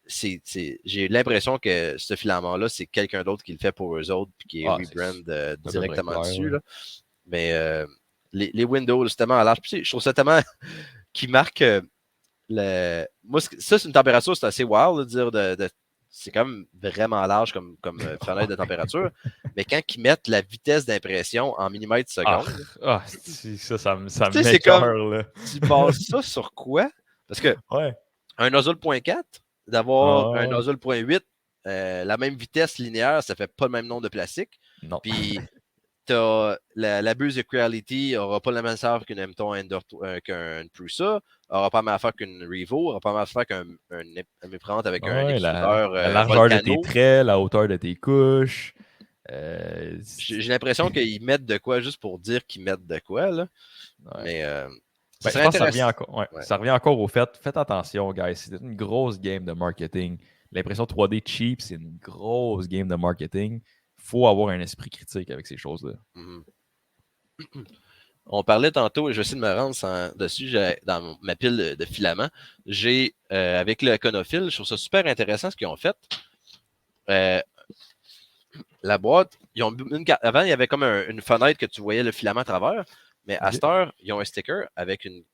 j'ai l'impression que ce filament-là, c'est quelqu'un d'autre qui le fait pour eux autres puis qui rebrand directement dessus. Là. Mais les Windows, c'est tellement large. Puis, je trouve ça tellement qui marque moi, ça, c'est une température, c'est assez wild de dire c'est quand même vraiment large comme fenêtre de température. Mais quand ils mettent la vitesse d'impression en millimètres seconde. Ça m'écoeure, là. Tu bases ça sur quoi? Parce que un nozzle 0.4, d'avoir un nozzle 0.8, la même vitesse linéaire, ça fait pas le même nombre de plastique. Non. Puis la buse Equality n'aura pas la même affaire qu'une qu'un Prusa, n'aura pas la même affaire qu'une Revo, n'aura pas la même affaire qu'un méprisante avec un extrudeur la largeur de tes traits, la hauteur de tes couches. J'ai l'impression qu'ils mettent de quoi juste pour dire qu'ils mettent de quoi. Là. Ouais. Mais je pense que ça revient encore. Ça revient encore au fait. Faites attention, guys. C'est une grosse game de marketing. L'impression 3D cheap, c'est une grosse game de marketing. Faut avoir un esprit critique avec ces choses-là. On parlait tantôt, et je vais essayer de me rendre dessus, dans ma pile de filaments, j'ai, avec le Conophile, je trouve ça super intéressant ce qu'ils ont fait. La boîte, avant, il y avait comme une fenêtre que tu voyais le filament à travers, mais à cette heure, ils ont un sticker avec une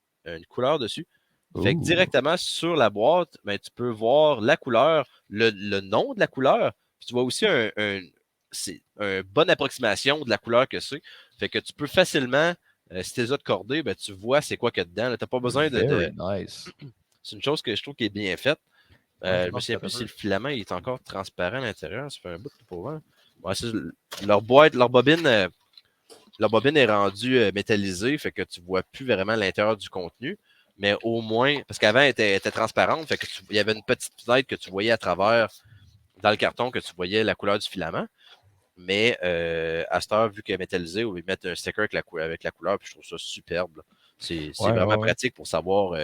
couleur dessus. Fait que directement sur la boîte, ben, tu peux voir la couleur, le nom de la couleur, puis tu vois aussi c'est une bonne approximation de la couleur que c'est. Fait que tu peux facilement, si tu les as de cordées, ben, tu vois c'est quoi qu'il y a dedans. Tu n'as pas besoin nice. C'est une chose que je trouve qui est bien faite. Je me souviens plus si le filament il est encore transparent à l'intérieur. Ça fait un bout de pour voir. Ouais, leur bobine est rendue métallisée, fait que tu vois plus vraiment l'intérieur du contenu. Mais au moins, parce qu'avant, elle était transparente, fait que il y avait une petite fenêtre que tu voyais à travers dans le carton, que tu voyais la couleur du filament. Mais à cette heure, vu qu'elle est métallisée, on va mettre un sticker avec la couleur, puis je trouve ça superbe. C'est vraiment pratique pour savoir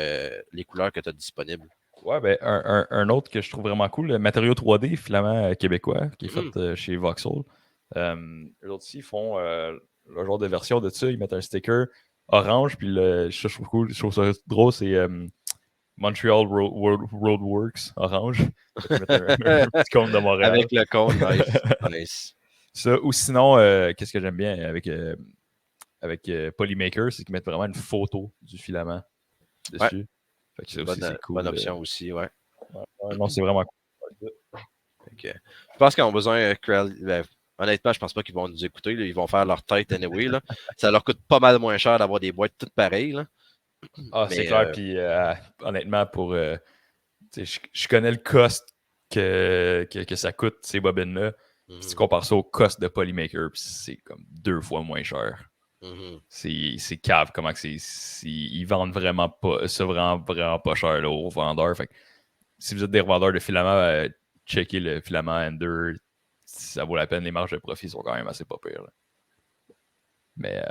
les couleurs que tu as disponibles. Ouais, ben, un autre que je trouve vraiment cool, le matériau 3D, filament québécois, qui est fait chez Vauxhall. Eux autres ici, ils font le genre de version de ça. Ils mettent un sticker orange, puis je trouve cool, je trouve ça drôle, c'est Montreal Roadworks orange. Ils mettent un petit cône de Montréal. Avec le cône, nice. Ça, ou sinon, qu'est-ce que j'aime bien avec Polymaker, c'est qu'ils mettent vraiment une photo du filament dessus. Fait que ça aussi, c'est cool. Bonne option aussi, ouais. Non, c'est vraiment cool. Okay. Je pense qu'ils ont besoin, honnêtement, je pense pas qu'ils vont nous écouter. Là. Ils vont faire leur tête anyway. Là. Ça leur coûte pas mal moins cher d'avoir des boîtes toutes pareilles. Là. C'est clair. Puis honnêtement, je connais le cost que ça coûte, ces bobines-là. Puis tu compares ça au cost de Polymaker, puis c'est comme 2 fois moins cher. C'est cave comment que ils vendent vraiment pas ça vraiment pas cher là, aux vendeurs. Fait que, si vous êtes des revendeurs de filaments, checkez le filament Ender, ça vaut la peine. Les marges de profit sont quand même assez pas pires. Là. Mais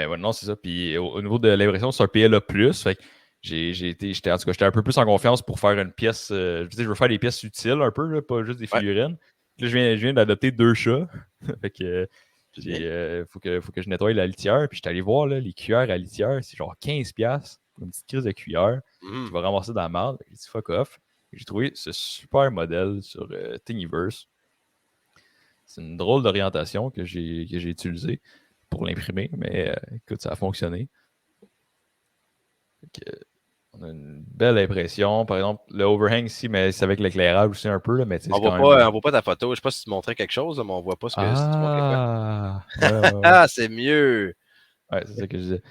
ouais, non, c'est ça. Puis au niveau de l'impression, c'est un PLA+. Fait que j'étais un peu plus en confiance pour faire une pièce. Je veux faire des pièces utiles un peu, là, pas juste des Ouais. figurines. Puis là, je viens d'adopter 2 chats. Fait que C'est bien. faut que je nettoie la litière. Puis j'étais allé voir là, les cuillères à litière, c'est genre 15$ pour une petite crise de cuillère. Tu vas ramasser dans la marde. J'ai dit fuck off. J'ai trouvé ce super modèle sur Thingiverse. C'est une drôle d'orientation que j'ai utilisée pour l'imprimer, mais écoute, ça a fonctionné. On a une belle impression. Par exemple, le overhang ici, mais c'est avec l'éclairage aussi un peu, là, mais c'est On quand même. voit pas ta photo. Je sais pas si tu montrais quelque chose, là, mais on voit pas si tu montrais quoi. Ah! Ouais. Ah, c'est mieux! Ouais, c'est ça que je disais.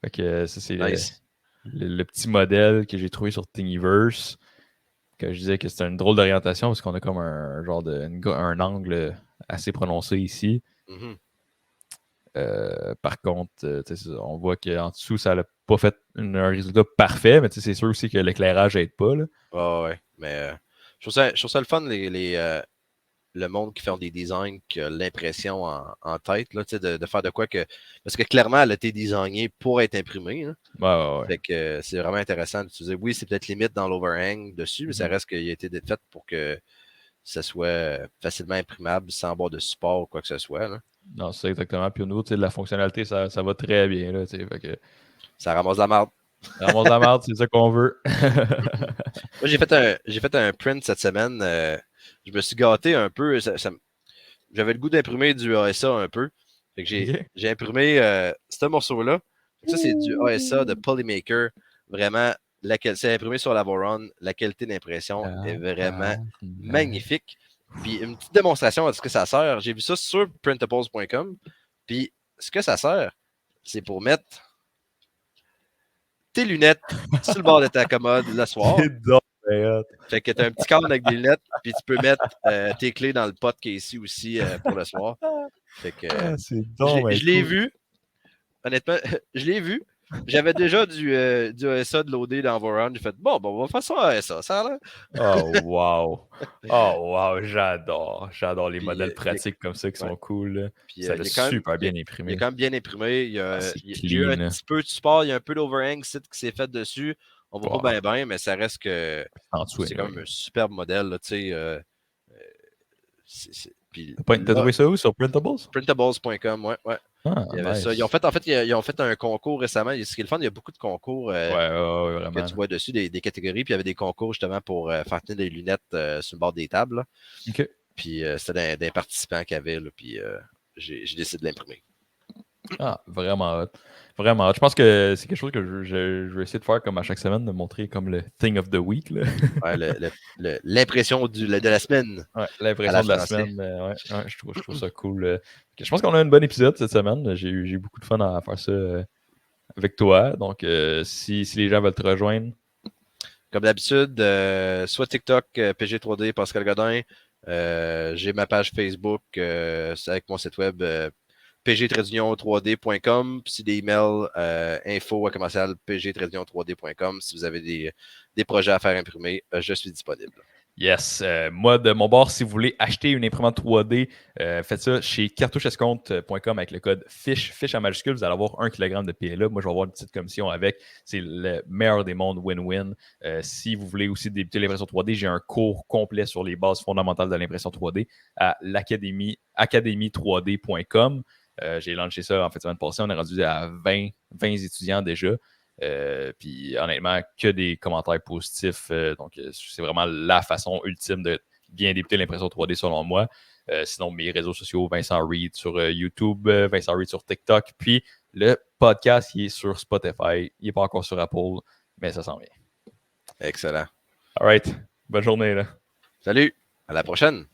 Fait que ça, c'est Nice. le petit modèle que j'ai trouvé sur Thingiverse. Que je disais que c'était une drôle d'orientation parce qu'on a comme un genre un angle assez prononcé ici. Mm-hmm. Par contre, on voit qu'en dessous, ça n'a pas fait un résultat parfait, mais c'est sûr aussi que l'éclairage n'aide pas. Là. Ouais. Mais je trouve ça le fun, le monde qui fait des designs, qui a l'impression en tête, là, de faire de quoi que. Parce que clairement, elle a été designée pour être imprimée. Hein. Ouais. Fait que c'est vraiment intéressant d'utiliser. Oui, c'est peut-être limite dans l'overhang dessus, mais ça reste qu'il a été fait pour que ça soit facilement imprimable sans avoir de support ou quoi que ce soit. Là. Non, c'est exactement. Puis au niveau de la fonctionnalité, ça va très bien. Là, fait que, Ça ramasse la marde. ramasse la marde, c'est ça qu'on veut. Moi, j'ai fait un print cette semaine. Je me suis gâté un peu. J'avais le goût d'imprimer du ASA un peu. Fait que OK. j'ai imprimé ce morceau-là. Ça, c'est du ASA de Polymaker. Vraiment, c'est imprimé sur la Voron. La qualité d'impression est vraiment magnifique. Puis une petite démonstration de ce que ça sert. J'ai vu ça sur printables.com. Puis ce que ça sert, c'est pour mettre tes lunettes sur le bord de ta commode le soir. C'est donc bien hot. Fait que tu as un petit cadre avec des lunettes, puis tu peux mettre tes clés dans le pot qui est ici aussi pour le soir. Fait que C'est donc bien je l'ai cool. vu, honnêtement, je l'ai vu. J'avais déjà du ASA de loader dans Voron. J'ai fait, bon, on va faire ça à ASA. Ça a l'air. Oh, wow. Oh, wow. J'adore. J'adore les Puis, modèles pratiques comme ça qui ouais. sont cool. Là. Puis, Ça a super bien il imprimé. est quand même bien imprimé. C'est J'ai eu un clean. petit peu de support. Il y a un peu d'overhang qui s'est fait dessus. On voit pas bien, mais ça reste que En dessous, c'est quand même un superbe modèle. Là, T'as trouvé ça où sur Printables? Printables.com, ouais. Ah, Il y avait nice. ça. Ils ont fait un concours récemment. Ce qui est le fun, il y a beaucoup de concours que vraiment. tu vois dessus, des catégories. Puis il y avait des concours justement pour faire tenir des lunettes sur le bord des tables. Là. OK. Puis c'était des participants qu'il y avait. Là, puis j'ai décidé de l'imprimer. Ah, vraiment hot. Vraiment hot. Je pense que c'est quelque chose que je vais essayer de faire comme à chaque semaine, de montrer comme le thing of the week. Là. Ouais, l'impression de la semaine. Ouais, l'impression de la français. semaine. Je trouve ça cool. Je pense qu'on a un bon épisode cette semaine. J'ai eu beaucoup de fun à faire ça avec toi. Donc, si les gens veulent te rejoindre. Comme d'habitude, soit TikTok, PG3D, Pascal Godin. J'ai ma page Facebook avec mon site web pg-3d.com. Puis des emails info@pg-3d.com. Si vous avez des projets à faire imprimer, je suis disponible. Yes. Moi, de mon bord, si vous voulez acheter une imprimante 3D, faites ça chez cartouchescompte.com avec le code FISH en majuscule. Vous allez avoir 1 kg de PLA. Moi, je vais avoir une petite commission avec. C'est le meilleur des mondes, win-win. Si vous voulez aussi débuter l'impression 3D, j'ai un cours complet sur les bases fondamentales de l'impression 3D à l'académie3d.com. J'ai lancé ça en fait semaine passée. On est rendu à 20 étudiants déjà. Puis honnêtement, que des commentaires positifs. Donc, c'est vraiment la façon ultime de bien débuter l'impression 3D selon moi. Sinon, mes réseaux sociaux, Vincent Reed sur YouTube, Vincent Reed sur TikTok. Puis le podcast, il est sur Spotify. Il n'est pas encore sur Apple, mais ça s'en vient. Excellent. All right. Bonne journée. Là. Salut. À la prochaine.